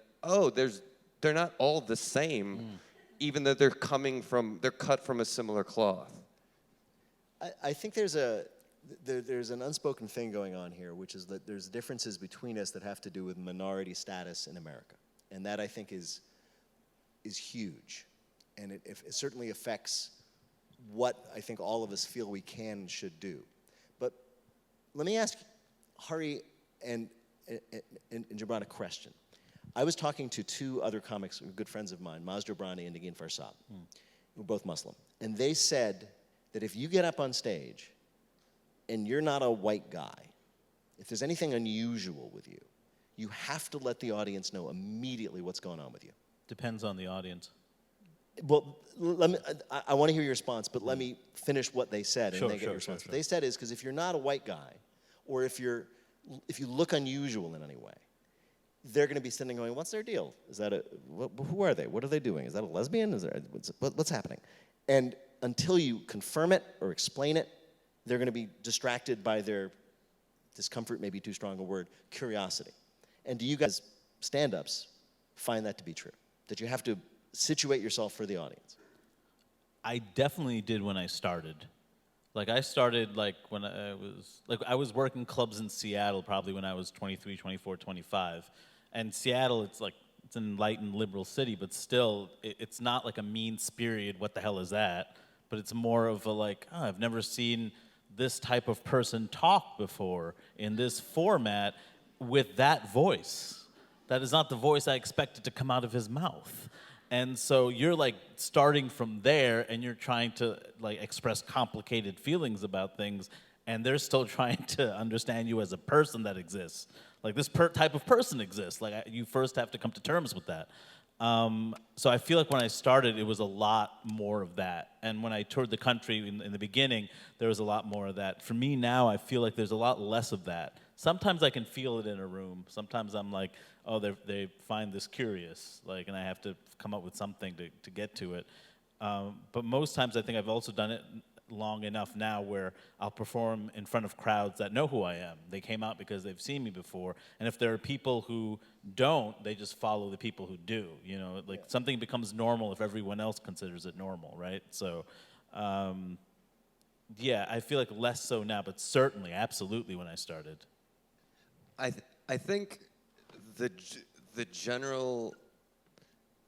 they're not all the same, even though they're cut from a similar cloth. I think there's an unspoken thing going on here, which is that there's differences between us that have to do with minority status in America. And that, I think, is huge. And it certainly affects what I think all of us feel we can and should do. But let me ask Hari and Gibran a question. I was talking to 2 other comics, good friends of mine, Maz Jobrani and Negin Farsad, who are both Muslim. And they said that if you get up on stage and you're not a white guy, if there's anything unusual with you, you have to let the audience know immediately what's going on with you. Depends on the audience. Well, I want to hear your response, but let me finish what they said and then get your response. What they said is, because if you're not a white guy, or if you look unusual in any way, they're going to be sitting going, what's their deal? Is that who are they? What are they doing? Is that a lesbian? What's happening? And until you confirm it or explain it, they're going to be distracted by their discomfort, maybe too strong a word, curiosity. And do you guys, stand-ups, find that to be true? That you have to situate yourself for the audience? I definitely did when I started. Like, I started, when I was working clubs in Seattle probably when I was 23, 24, 25. And Seattle, it's an enlightened liberal city, but still, it's not like a mean-spirited, what the hell is that? but it's more of a like, oh, I've never seen this type of person talk before in this format with that voice. That is not the voice I expected to come out of his mouth. And so you're like starting from there and you're trying to like express complicated feelings about things, and they're still trying to understand you as a person that exists. Like this type of person exists. Like you first have to come to terms with that. So I feel like when I started, it was a lot more of that. And when I toured the country in the beginning, there was a lot more of that. For me now, I feel like there's a lot less of that. Sometimes I can feel it in a room. Sometimes I'm like, oh, they find this curious, like, and I have to come up with something to get to it. But most times I think I've also done it long enough now where I'll perform in front of crowds that know who I am. They came out because they've seen me before. And if there are people who don't, they just follow the people who do. You know, like something becomes normal if everyone else considers it normal, right? So, yeah, I feel like less so now, but certainly, absolutely when I started. I think the general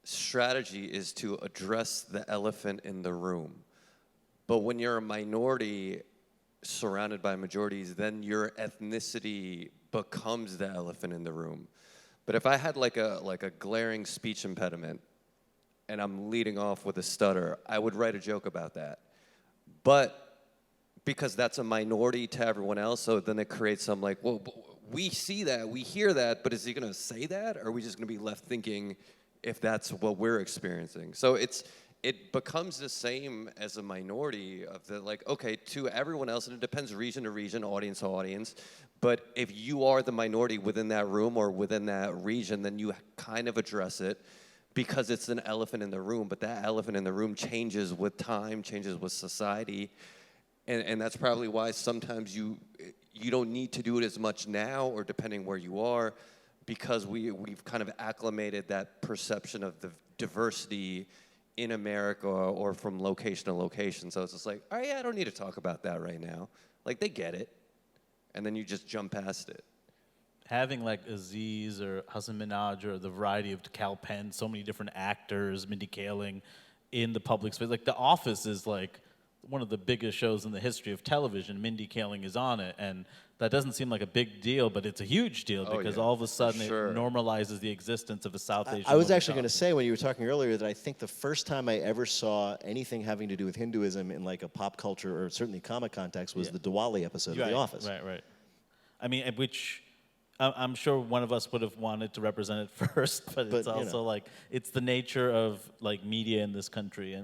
strategy is to address the elephant in the room. But when you're a minority surrounded by majorities, then your ethnicity becomes the elephant in the room. But if I had like a glaring speech impediment and I'm leading off with a stutter, I would write a joke about that. But because that's a minority to everyone else, so then it creates some like, well, we see that, we hear that, but is he gonna say that? Or are we just gonna be left thinking if that's what we're experiencing? So it becomes the same as a minority of the like, okay, to everyone else, and it depends region to region, audience to audience, but if you are the minority within that room or within that region, then you kind of address it because it's an elephant in the room, but that elephant in the room changes with time, changes with society, and that's probably why sometimes you don't need to do it as much now, or depending where you are, because we've kind of acclimated that perception of the diversity in America or from location to location. So it's just like, oh yeah, I don't need to talk about that right now. Like they get it. And then you just jump past it. Having like Aziz or Hassan Minhaj or the variety of Cal Penn, so many different actors, Mindy Kaling in the public space. Like The Office is like one of the biggest shows in the history of television. Mindy Kaling is on it, and that doesn't seem like a big deal, but it's a huge deal because all of a sudden it normalizes the existence of a South Asian I was woman actually going to say when you were talking earlier that I think the first time I ever saw anything having to do with Hinduism in like a pop culture or certainly comic context was the Diwali episode of The Office. Right. I mean, which I'm sure one of us would have wanted to represent it first, but it's also like, it's the nature of like media in this country.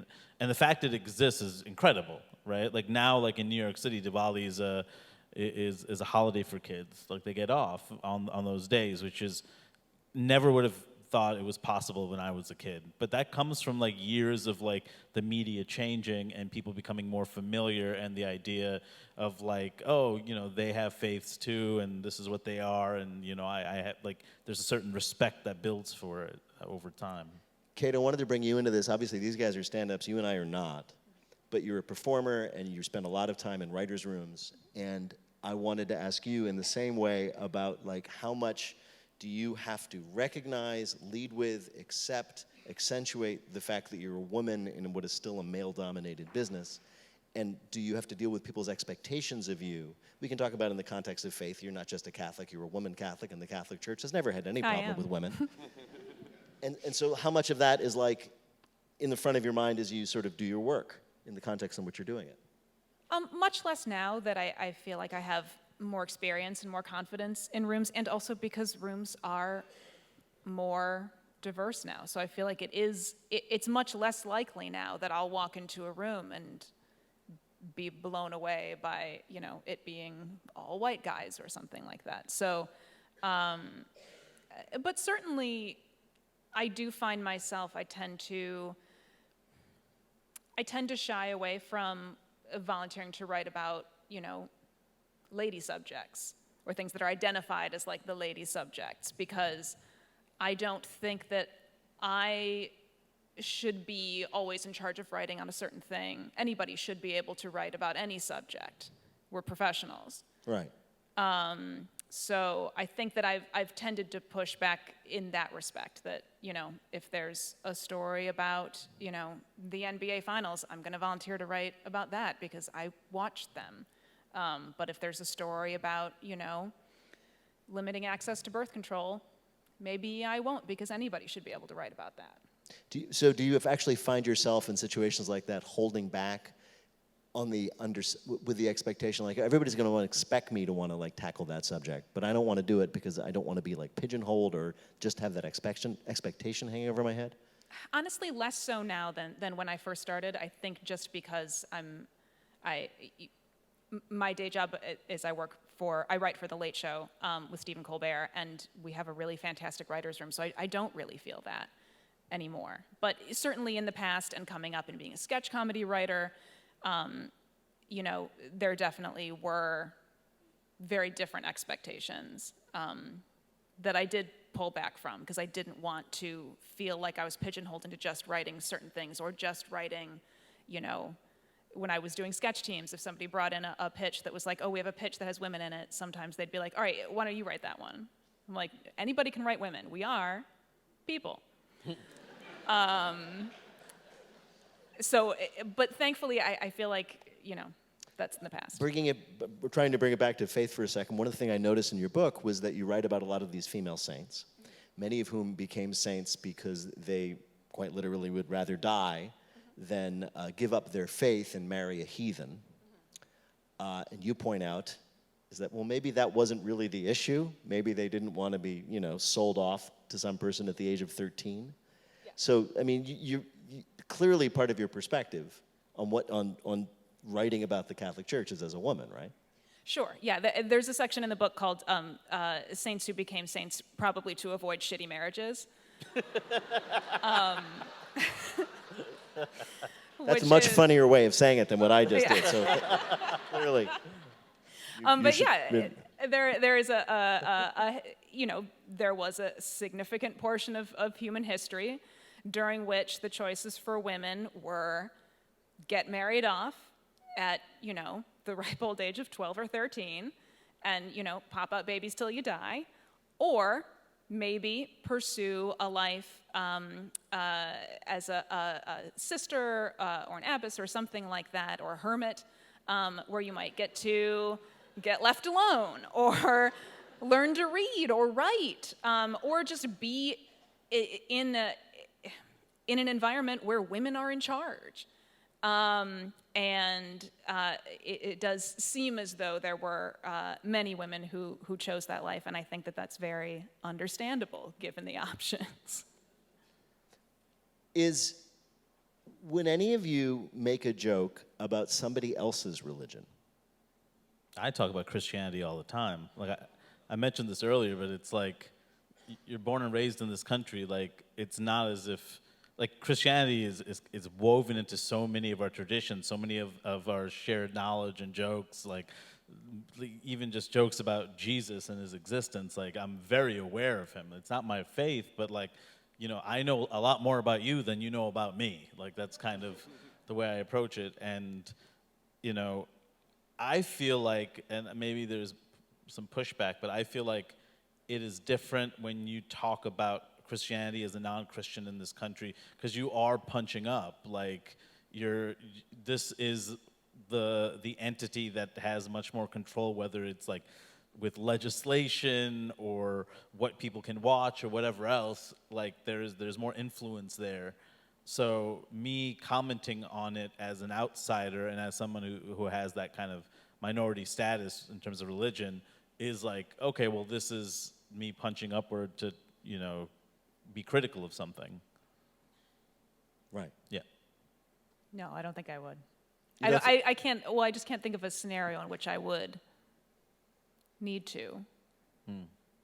And the fact it exists is incredible, right? Like now, like in New York City, Diwali is a holiday for kids. Like they get off on those days, which is never would have thought it was possible when I was a kid. But that comes from like years of like the media changing and people becoming more familiar, and the idea of like, oh, you know, they have faiths too, and this is what they are, and you know, I have like, there's a certain respect that builds for it over time. Kate, I wanted to bring you into this. Obviously, these guys are stand-ups. You and I are not. But you're a performer, and you spend a lot of time in writers' rooms. And I wanted to ask you in the same way about like how much do you have to recognize, lead with, accept, accentuate the fact that you're a woman in what is still a male-dominated business? And do you have to deal with people's expectations of you? We can talk about it in the context of faith. You're not just a Catholic, you're a woman Catholic, and the Catholic Church has never had any problem with women. And so how much of that is like in the front of your mind as you sort of do your work in the context in which you're doing it? Much less now that I feel like I have more experience and more confidence in rooms, and also because rooms are more diverse now. So I feel like it's much less likely now that I'll walk into a room and be blown away by, you know, it being all white guys or something like that. So, but certainly I do find myself, I tend to shy away from volunteering to write about, you know, lady subjects or things that are identified as like the lady subjects, because I don't think that I should be always in charge of writing on a certain thing. Anybody should be able to write about any subject. We're professionals. Right. So I think that I've tended to push back in that respect, that, if there's a story about, the NBA Finals, I'm going to volunteer to write about that because I watched them. But if there's a story about, limiting access to birth control, maybe I won't, because anybody should be able to write about that. Do you actually find yourself in situations like that holding back on with the expectation, like everybody's going to expect me to want to like tackle that subject, but I don't want to do it because I don't want to be like pigeonholed or just have that expectation hanging over my head? Honestly, less so now than when I first started. I think just because my day job is I write for The Late Show with Stephen Colbert, and we have a really fantastic writer's room, so I don't really feel that anymore. But certainly in the past and coming up and being a sketch comedy writer, there definitely were very different expectations that I did pull back from, because I didn't want to feel like I was pigeonholed into just writing certain things, or just writing, when I was doing sketch teams, if somebody brought in a pitch that was like, oh, we have a pitch that has women in it, sometimes they'd be like, all right, why don't you write that one? I'm like, anybody can write women. We are people. But thankfully, I feel like, that's in the past. We're trying to bring it back to faith for a second. One of the things I noticed in your book was that you write about a lot of these female saints, many of whom became saints because they quite literally would rather die than give up their faith and marry a heathen. And you point out is that, well, maybe that wasn't really the issue. Maybe they didn't want to be, sold off to some person at the age of 13. Yeah. So, I mean, you clearly part of your perspective on writing about the Catholic Church is as a woman, right? Sure, yeah. There's a section in the book called Saints Who Became Saints Probably to Avoid Shitty Marriages. That's a much funnier way of saying it than what I just did, so clearly. There is there was a significant portion of human history during which the choices for women were get married off at, the ripe old age of 12 or 13 and, pop out babies till you die, or maybe pursue a life as a sister or an abbess or something like that, or a hermit, where you might get left alone, or learn to read or write, or just be in an environment where women are in charge. It does seem as though there were many women who chose that life, and I think that that's very understandable given the options. When any of you make a joke about somebody else's religion? I talk about Christianity all the time. Like I mentioned this earlier, but it's like you're born and raised in this country. Like it's not as if like Christianity is woven into so many of our traditions, so many of our shared knowledge and jokes, like even just jokes about Jesus and his existence. Like I'm very aware of him. It's not my faith, but like, I know a lot more about you than you know about me. Like that's kind of the way I approach it. And, I feel like, and maybe there's some pushback, but I feel like it is different when you talk about Christianity as a non-Christian in this country, because you are punching up. Like this is the entity that has much more control, whether it's like with legislation or what people can watch or whatever else. Like there's more influence there. So me commenting on it as an outsider and as someone who has that kind of minority status in terms of religion is like, okay, well, this is me punching upward to, be critical of something. Right. Yeah. No, I don't think I would. I can't, well, I just can't think of a scenario in which I would need to.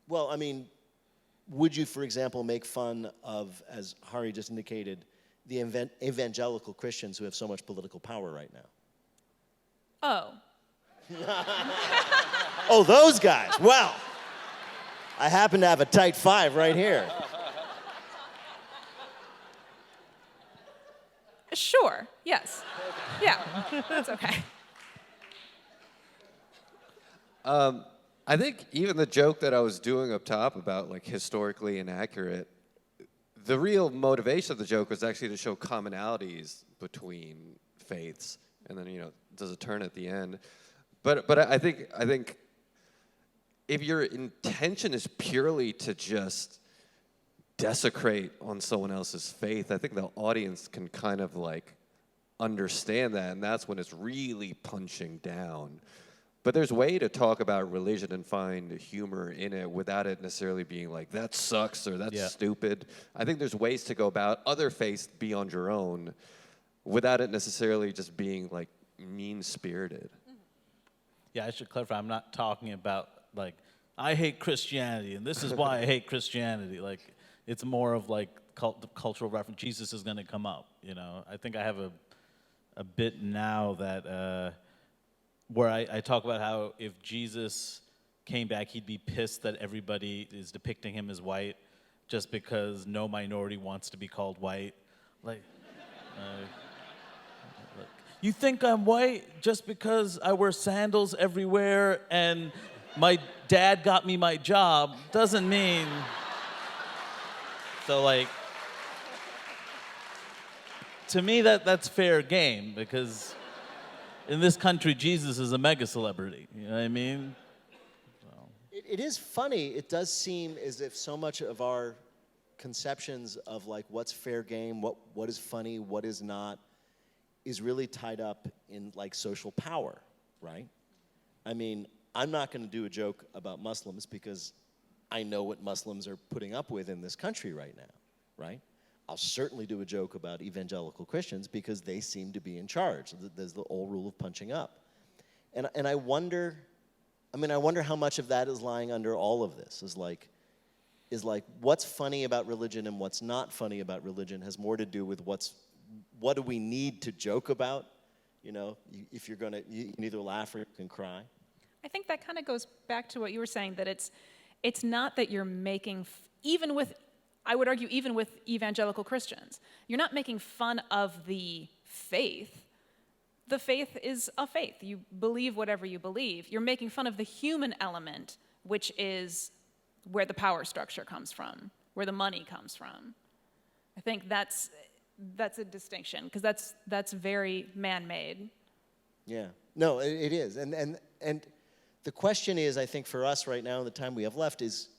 Well, I mean, would you, for example, make fun of, as Hari just indicated, the evangelical Christians who have so much political power right now? Oh. Oh, those guys. Well, I happen to have a tight five right here. Sure, yes. Yeah, that's okay. I think even the joke that I was doing up top about like historically inaccurate, the real motivation of the joke was actually to show commonalities between faiths, and then does a turn at the end. But I think if your intention is purely to just desecrate on someone else's faith, I think the audience can kind of like understand that, and that's when it's really punching down. But there's a way to talk about religion and find humor in it without it necessarily being like, that sucks or that's stupid. I think there's ways to go about other faiths beyond your own without it necessarily just being like mean-spirited. Yeah, I should clarify. I'm not talking about like, I hate Christianity and this is why I hate Christianity. Like, it's more of like cultural reference. Jesus is going to come up, I think I have a bit now that... where I talk about how if Jesus came back, he'd be pissed that everybody is depicting him as white just because no minority wants to be called white. Like, you think I'm white just because I wear sandals everywhere and my dad got me my job doesn't mean... So, like, to me, that's fair game because... in this country, Jesus is a mega celebrity. You know what I mean? It is funny. It does seem as if so much of our conceptions of like what's fair game, what is funny, what is not, is really tied up in like social power, right? I mean, I'm not going to do a joke about Muslims because I know what Muslims are putting up with in this country right now, right? I'll certainly do a joke about evangelical Christians because they seem to be in charge. There's the old rule of punching up. And I wonder how much of that is lying under all of this, is like what's funny about religion and what's not funny about religion has more to do with what do we need to joke about? If you're gonna, you can either laugh or you can cry. I think that kind of goes back to what you were saying, that it's not that you're making, I would argue even with evangelical Christians, you're not making fun of the faith. The faith is a faith. You believe whatever you believe. You're making fun of the human element, which is where the power structure comes from, where the money comes from. I think that's a distinction, because that's very man-made. Yeah. No, it is. And the question is, I think for us right now, in the time we have left, is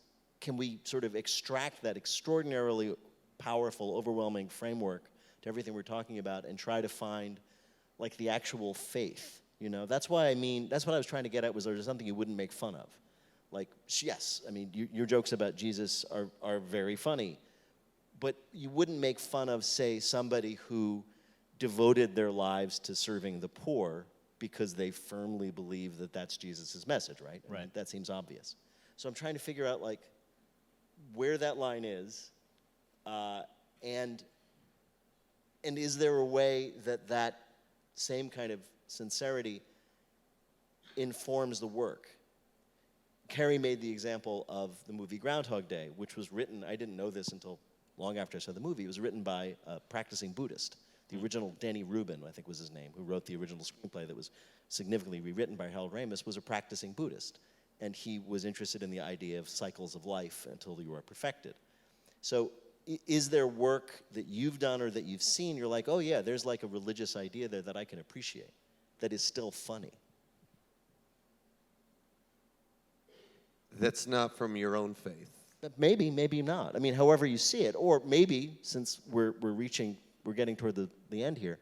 can we sort of extract that extraordinarily powerful, overwhelming framework to everything we're talking about and try to find like the actual faith, That's what I was trying to get at, was there something you wouldn't make fun of? Like, yes, I mean, your jokes about Jesus are very funny, but you wouldn't make fun of, say, somebody who devoted their lives to serving the poor because they firmly believe that that's Jesus' message, right? Right. I mean, that seems obvious. So I'm trying to figure out, like, where that line is, and is there a way that same kind of sincerity informs the work? Carrie made the example of the movie Groundhog Day, which was written, I didn't know this until long after I saw the movie, it was written by a practicing Buddhist. The original Danny Rubin, I think was his name, who wrote the original screenplay that was significantly rewritten by Harold Ramis, was a practicing Buddhist. And he was interested in the idea of cycles of life until you are perfected. So is there work that you've done or that you've seen, you're like, oh yeah, there's like a religious idea there that I can appreciate, that is still funny? That's not from your own faith. Maybe, maybe not. I mean, however you see it. Or maybe, since we're getting toward the end here,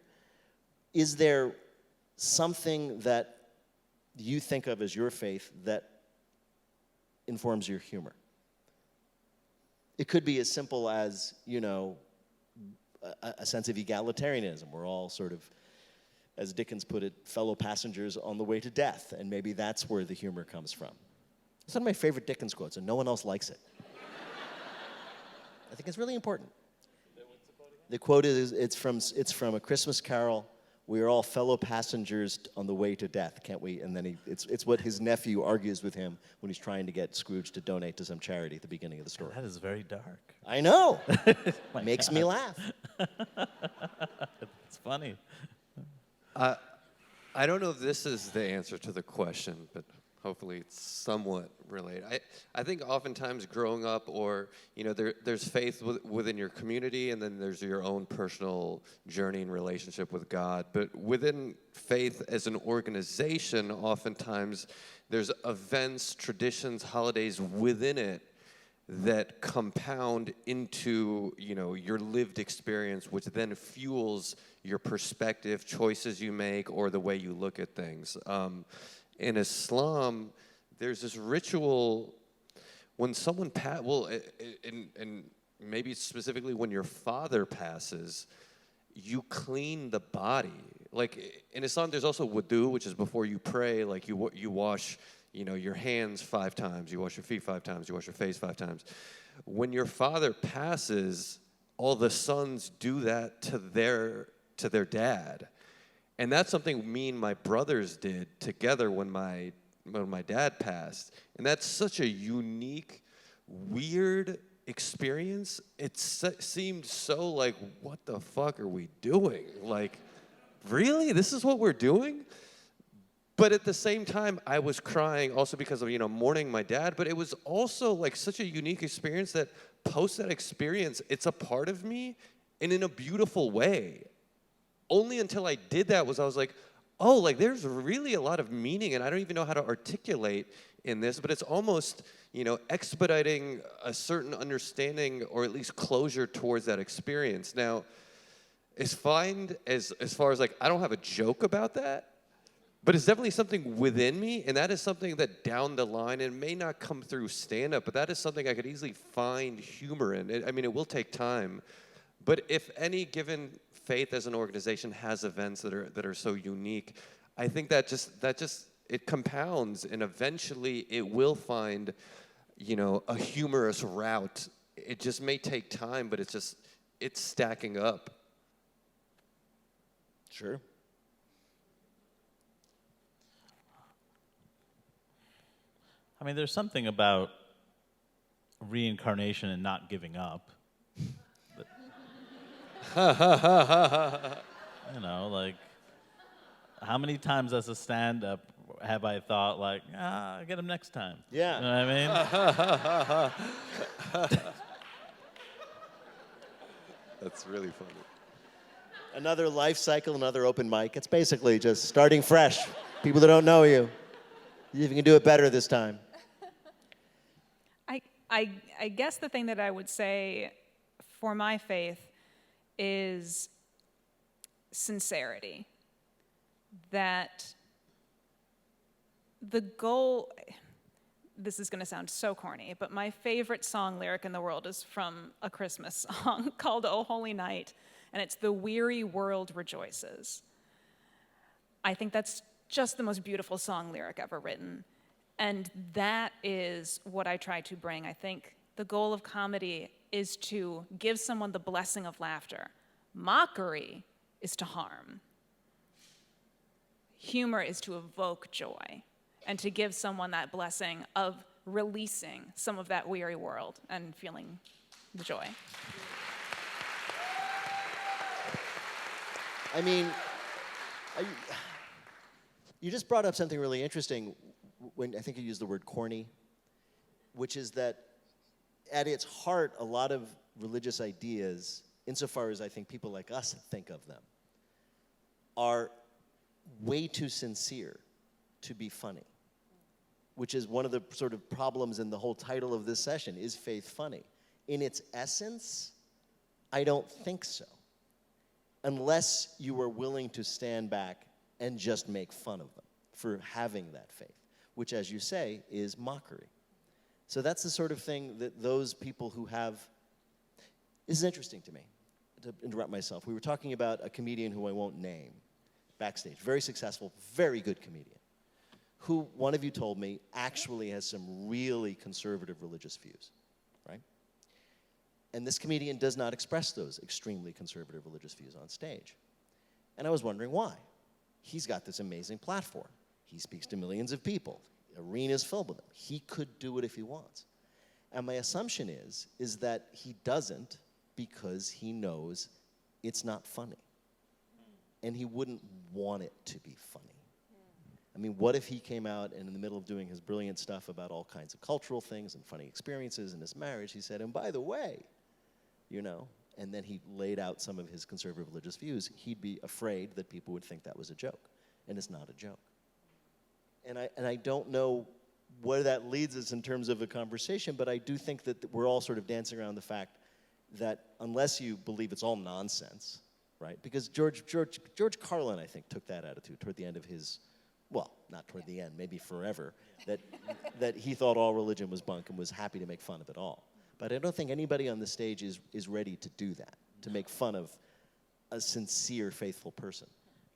is there something that you think of as your faith that informs your humor? It could be as simple as, a sense of egalitarianism. We're all sort of, as Dickens put it, fellow passengers on the way to death, and maybe that's where the humor comes from. It's one of my favorite Dickens quotes, and no one else likes it. I think it's really important. The quote is, it's from A Christmas Carol. We are all fellow passengers on the way to death, can't we? And then it's what his nephew argues with him when he's trying to get Scrooge to donate to some charity at the beginning of the story. That is very dark. I know. Makes me laugh. It's funny. I don't know if this is the answer to the question, but hopefully it's somewhat related. I think oftentimes growing up, or there's faith within your community, and then there's your own personal journey and relationship with God. But within faith as an organization, oftentimes there's events, traditions, holidays within it that compound into your lived experience, which then fuels your perspective, choices you make, or the way you look at things. In Islam, there's this ritual when someone and maybe specifically when your father passes, you clean the body. Like in Islam, there's also wudu, which is before you pray. Like you wash, your hands 5 times, you wash your feet 5 times, you wash your face 5 times. When your father passes, all the sons do that to their dad. And that's something me and my brothers did together when my dad passed. And that's such a unique, weird experience. It seemed so like, what the fuck are we doing? Like, really? This is what we're doing? But at the same time, I was crying also because of, mourning my dad. But it was also like such a unique experience that post that experience, it's a part of me and in a beautiful way. Only until I did that I was like, oh, like there's really a lot of meaning, and I don't even know how to articulate in this, but it's almost, expediting a certain understanding or at least closure towards that experience. Now, it's fine as far as like, I don't have a joke about that, but it's definitely something within me, and that is something that down the line, and it may not come through stand-up, but that is something I could easily find humor in. It will take time, but if any given faith as an organization has events that are so unique, I think that just it compounds, and eventually it will find, a humorous route. It just may take time, but it's stacking up. Sure. There's something about reincarnation and not giving up. Like, how many times as a stand-up have I thought, like, I'll get him next time? Yeah. You know what I mean? That's really funny. Another life cycle, another open mic. It's basically just starting fresh. People that don't know you. See if you can do it better this time. I guess the thing that I would say for my faith is sincerity. That the goal, this is going to sound so corny, but my favorite song lyric in the world is from a Christmas song called "O Holy Night," and it's "The weary world rejoices." I think that's just the most beautiful song lyric ever written. And that is what I try to bring. I think the goal of comedy is to give someone the blessing of laughter. Mockery is to harm. Humor is to evoke joy and to give someone that blessing of releasing some of that weary world and feeling the joy. You just brought up something really interesting when I think you used the word corny, which is that at its heart, a lot of religious ideas, insofar as I think people like us think of them, are way too sincere to be funny, which is one of the sort of problems in the whole title of this session. Is faith funny? In its essence, I don't think so, unless you are willing to stand back and just make fun of them for having that faith, which, as you say, is mockery. So that's the sort of thing that those people who have... This is interesting to me, to interrupt myself. We were talking about a comedian who I won't name, backstage, very successful, very good comedian, who one of you told me actually has some really conservative religious views, right? And this comedian does not express those extremely conservative religious views on stage. And I was wondering why. He's got this amazing platform. He speaks to millions of people. Arenas filled with him. He could do it if he wants. And my assumption is that he doesn't because he knows it's not funny. And he wouldn't want it to be funny. I mean, what if he came out and in the middle of doing his brilliant stuff about all kinds of cultural things and funny experiences in his marriage, he said, and by the way, you know, and then he laid out some of his conservative religious views, he'd be afraid that people would think that was a joke. And it's not a joke. And I don't know where that leads us in terms of a conversation, but I do think that we're all sort of dancing around the fact that unless you believe it's all nonsense, right? Because George Carlin, I think, took that attitude toward the end of his, well, not toward the end, maybe forever, that he thought all religion was bunk and was happy to make fun of it all. But I don't think anybody on the stage is ready to do that, to make fun of a sincere, faithful person.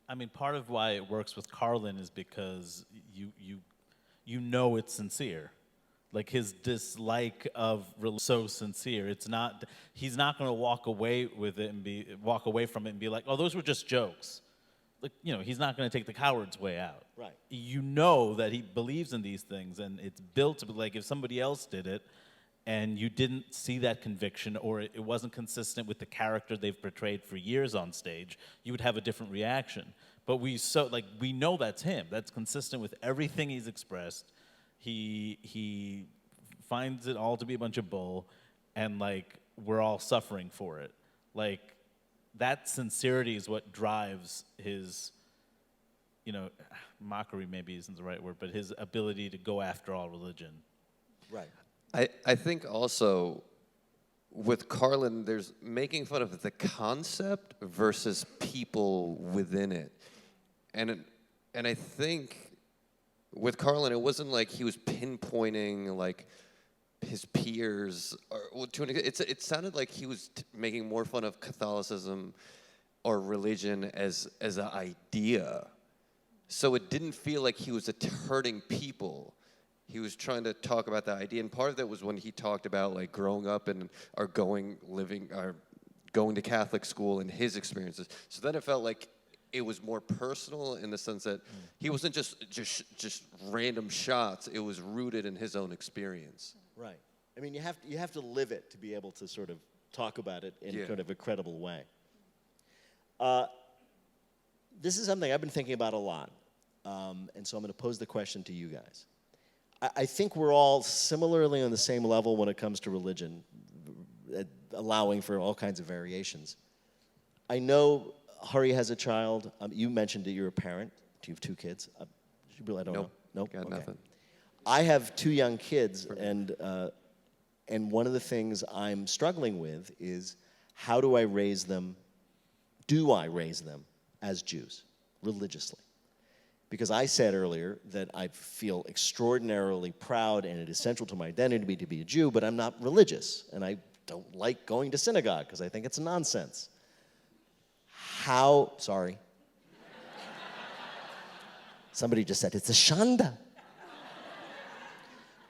I mean, part of why it works with Carlin is because you know it's sincere. Like his dislike of so sincere. It's not. He's not going to walk away with it and walk away from it and be like, "Oh, those were just jokes." Like, you know, he's not going to take the coward's way out. Right. You know that he believes in these things, and it's built to be like if somebody else did it, and you didn't see that conviction, or it wasn't consistent with the character they've portrayed for years on stage, you would have a different reaction. But we know that's him. That's consistent with everything he's expressed. He finds it all to be a bunch of bull, and like we're all suffering for it. Like that sincerity is what drives his, you know, mockery maybe isn't the right word, but his ability to go after all religion. Right. I think also with Carlin, there's making fun of the concept versus people within it. And I think with Carlin, it wasn't like he was pinpointing like his peers. It sounded like he was making more fun of Catholicism or religion as an idea. So it didn't feel like he was hurting people. He was trying to talk about the idea, and part of that was when he talked about like growing up and going to Catholic school and his experiences. So then it felt like it was more personal in the sense that he wasn't just random shots. It was rooted in his own experience. Right. I mean, you have to live it to be able to sort of talk about it in kind of a credible way. This is something I've been thinking about a lot, and so I'm going to pose the question to you guys. I think we're all similarly on the same level when it comes to religion, allowing for all kinds of variations. I know Hari has a child. You mentioned that you're a parent. Do you have 2 kids? I don't know. Nope. Got nothing. I have 2 young kids, and one of the things I'm struggling with is how do I raise them? Do I raise them as Jews religiously? Because I said earlier that I feel extraordinarily proud and it is central to my identity to be a Jew, but I'm not religious, and I don't like going to synagogue because I think it's nonsense. Sorry. Somebody just said it's a shanda.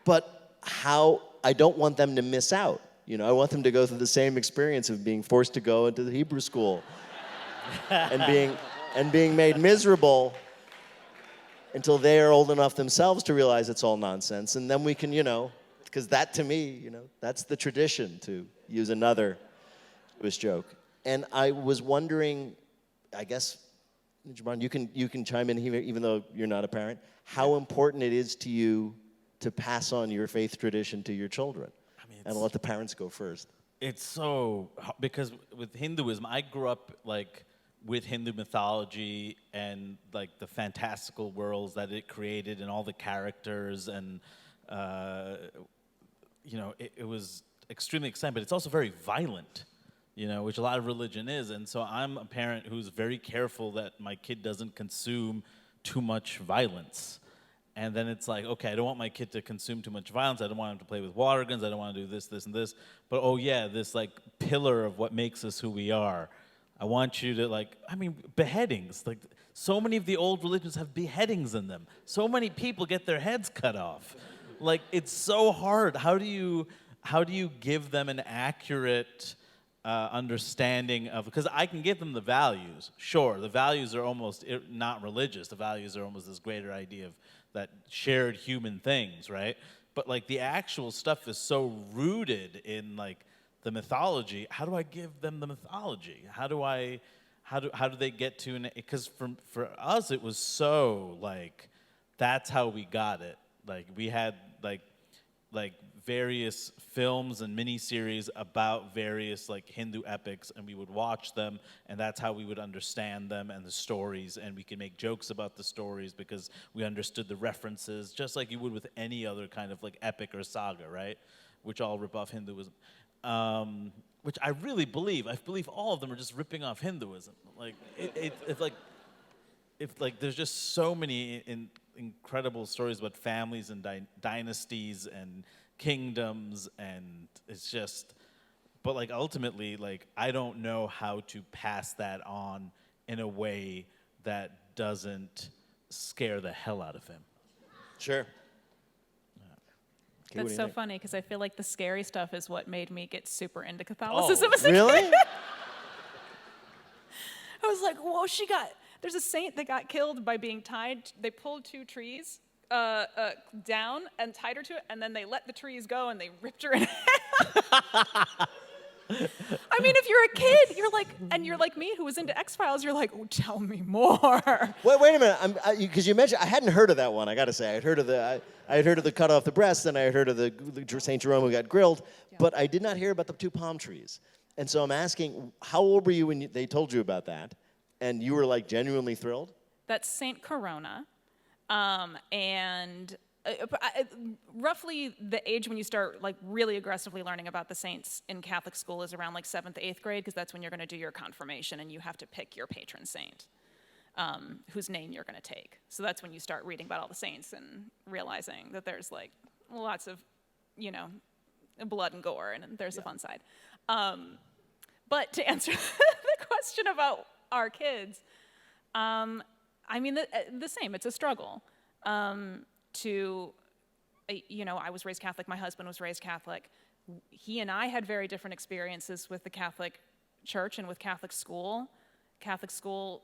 But I don't want them to miss out. You know, I want them to go through the same experience of being forced to go into the Hebrew school and being made miserable until they are old enough themselves to realize it's all nonsense. And then we can, you know, because that to me, you know, that's the tradition, to use another Jewish joke. And I was wondering, I guess, Gibran, you can chime in here, even though you're not a parent, how important it is to you to pass on your faith tradition to your children. I mean, and I'll let the parents go first. It's so, because with Hinduism, I grew up like with Hindu mythology and like the fantastical worlds that it created and all the characters, and you know, it was extremely exciting, but it's also very violent, you know, which a lot of religion is. And so I'm a parent who's very careful that my kid doesn't consume too much violence. And then it's like, okay, I don't want my kid to consume too much violence. I don't want him to play with water guns. I don't want to do this, this, and this. But oh yeah, this like pillar of what makes us who we are. I want you to like, I mean, beheadings. Like so many of the old religions have beheadings in them. So many people get their heads cut off. Like it's so hard. How do you give them an accurate understanding of, because I can give them the values. Sure, the values are almost not religious. The values are almost this greater idea of that shared human things, right? But like the actual stuff is so rooted in like the mythology. How do I give them the mythology? How do they get to, because for us it was so like that's how we got it. Like we had like various films and miniseries about various like Hindu epics, and we would watch them, and that's how we would understand them and the stories, and we could make jokes about the stories because we understood the references, just like you would with any other kind of like epic or saga, right? Which all rip off Hinduism. Which I really believe. I believe all of them are just ripping off Hinduism. Like it's like there's just so many incredible stories about families and dynasties and kingdoms, and it's just, but like ultimately, like I don't know how to pass that on in a way that doesn't scare the hell out of him. Sure. That's so funny because I feel like the scary stuff is what made me get super into Catholicism. Oh, really? I was like, whoa, there's a saint that got killed by being tied. They pulled 2 trees down and tied her to it, and then they let the trees go and they ripped her in half. I mean, if you're a kid, you're like me who was into X-Files, you're like, oh, tell me more. Wait a minute, because you mentioned, I hadn't heard of that one, I gotta say. I had heard of the cut off the breast, and I had heard of the St. Jerome who got grilled, but I did not hear about the 2 palm trees. And so I'm asking, how old were you when they told you about that? And you were like genuinely thrilled? That's Saint Corona. And roughly the age when you start like really aggressively learning about the saints in Catholic school is around like 7th, 8th grade, because that's when you're going to do your confirmation and you have to pick your patron saint, whose name you're going to take. So that's when you start reading about all the saints and realizing that there's like lots of, blood and gore, and there's a fun side. But to answer the question about our kids, I mean, the same. It's a struggle. I was raised Catholic. My husband was raised Catholic. He and I had very different experiences with the Catholic Church and with Catholic school. Catholic school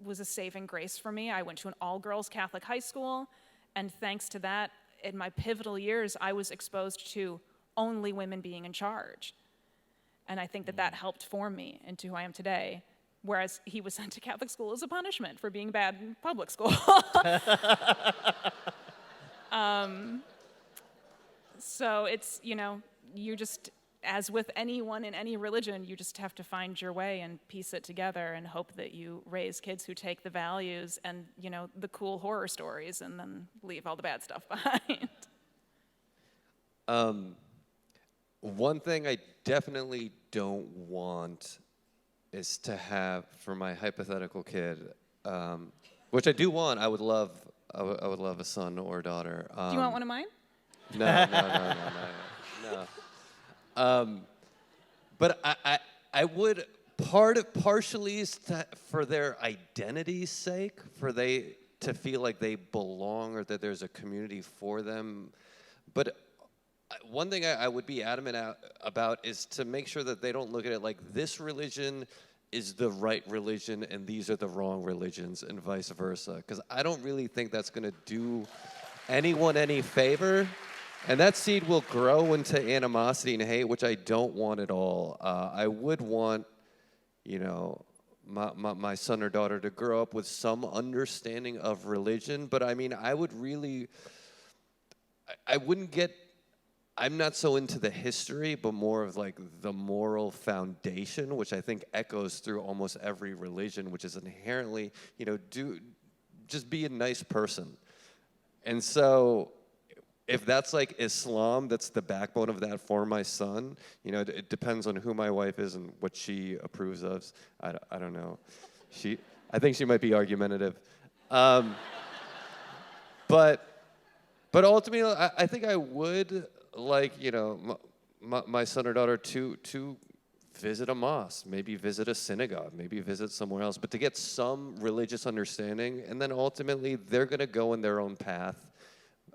was a saving grace for me. I went to an all-girls Catholic high school, and thanks to that, in my pivotal years, I was exposed to only women being in charge. And I think that helped form me into who I am today. Whereas he was sent to Catholic school as a punishment for being bad in public school. So it's, you just, as with anyone in any religion, you just have to find your way and piece it together and hope that you raise kids who take the values and, the cool horror stories and then leave all the bad stuff behind. One thing I definitely don't want is to have, for my hypothetical kid, which I do want. I would love a son or a daughter. Do you want one of mine? No. But I would partially is for their identity's sake, for they to feel like they belong or that there's a community for them. But one thing I would be adamant about is to make sure that they don't look at it like this religion is the right religion and these are the wrong religions and vice versa. Because I don't really think that's going to do anyone any favor. And that seed will grow into animosity and hate, which I don't want at all. I would want, my son or daughter to grow up with some understanding of religion. But I mean, I wouldn't get, I'm not so into the history, but more of like the moral foundation, which I think echoes through almost every religion, which is inherently, just be a nice person. And so if that's like Islam, that's the backbone of that for my son, it depends on who my wife is and what she approves of. I don't know. I think she might be argumentative. But ultimately, I think I would like, my son or daughter to visit a mosque, maybe visit a synagogue, maybe visit somewhere else, but to get some religious understanding, and then ultimately they're going to go in their own path,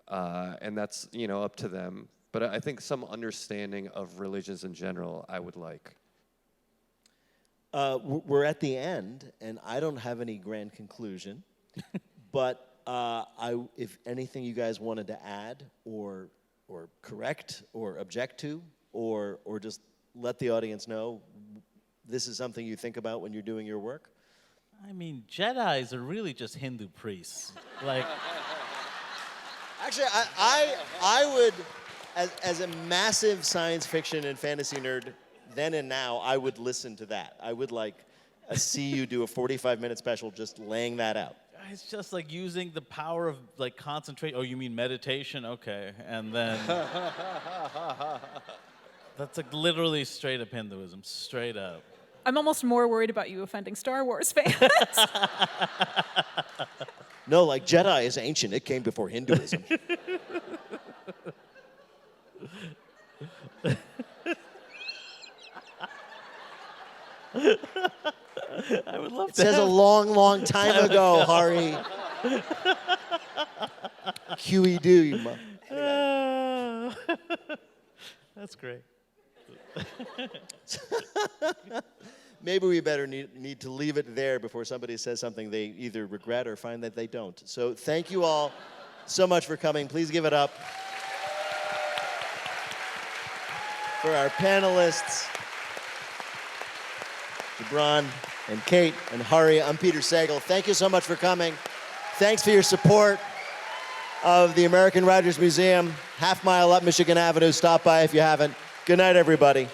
and that's, up to them. But I think some understanding of religions in general, I would like. We're at the end, and I don't have any grand conclusion, but if anything you guys wanted to add or correct or object to or just let the audience know this is something you think about when you're doing your work? I mean, Jedis are really just Hindu priests. Like, Actually, I would, as a massive science fiction and fantasy nerd, then and now, I would listen to that. I would see you do a 45-minute special just laying that out. It's just like using the power of like concentrate. Oh, you mean meditation? Okay, and then that's like literally straight up Hinduism, straight up. I'm almost more worried about you offending Star Wars fans. No, like Jedi is ancient. It came before Hinduism. I would love It says a long, long time ago, Hari. Huey do. That's great. Maybe we better need to leave it there before somebody says something they either regret or find that they don't. So thank you all so much for coming. Please give it up for our panelists, Gibran and Kate and Hari. I'm Peter Sagal. Thank you so much for coming. Thanks for your support of the American Writers Museum, half mile up Michigan Avenue. Stop by if you haven't. Good night, everybody.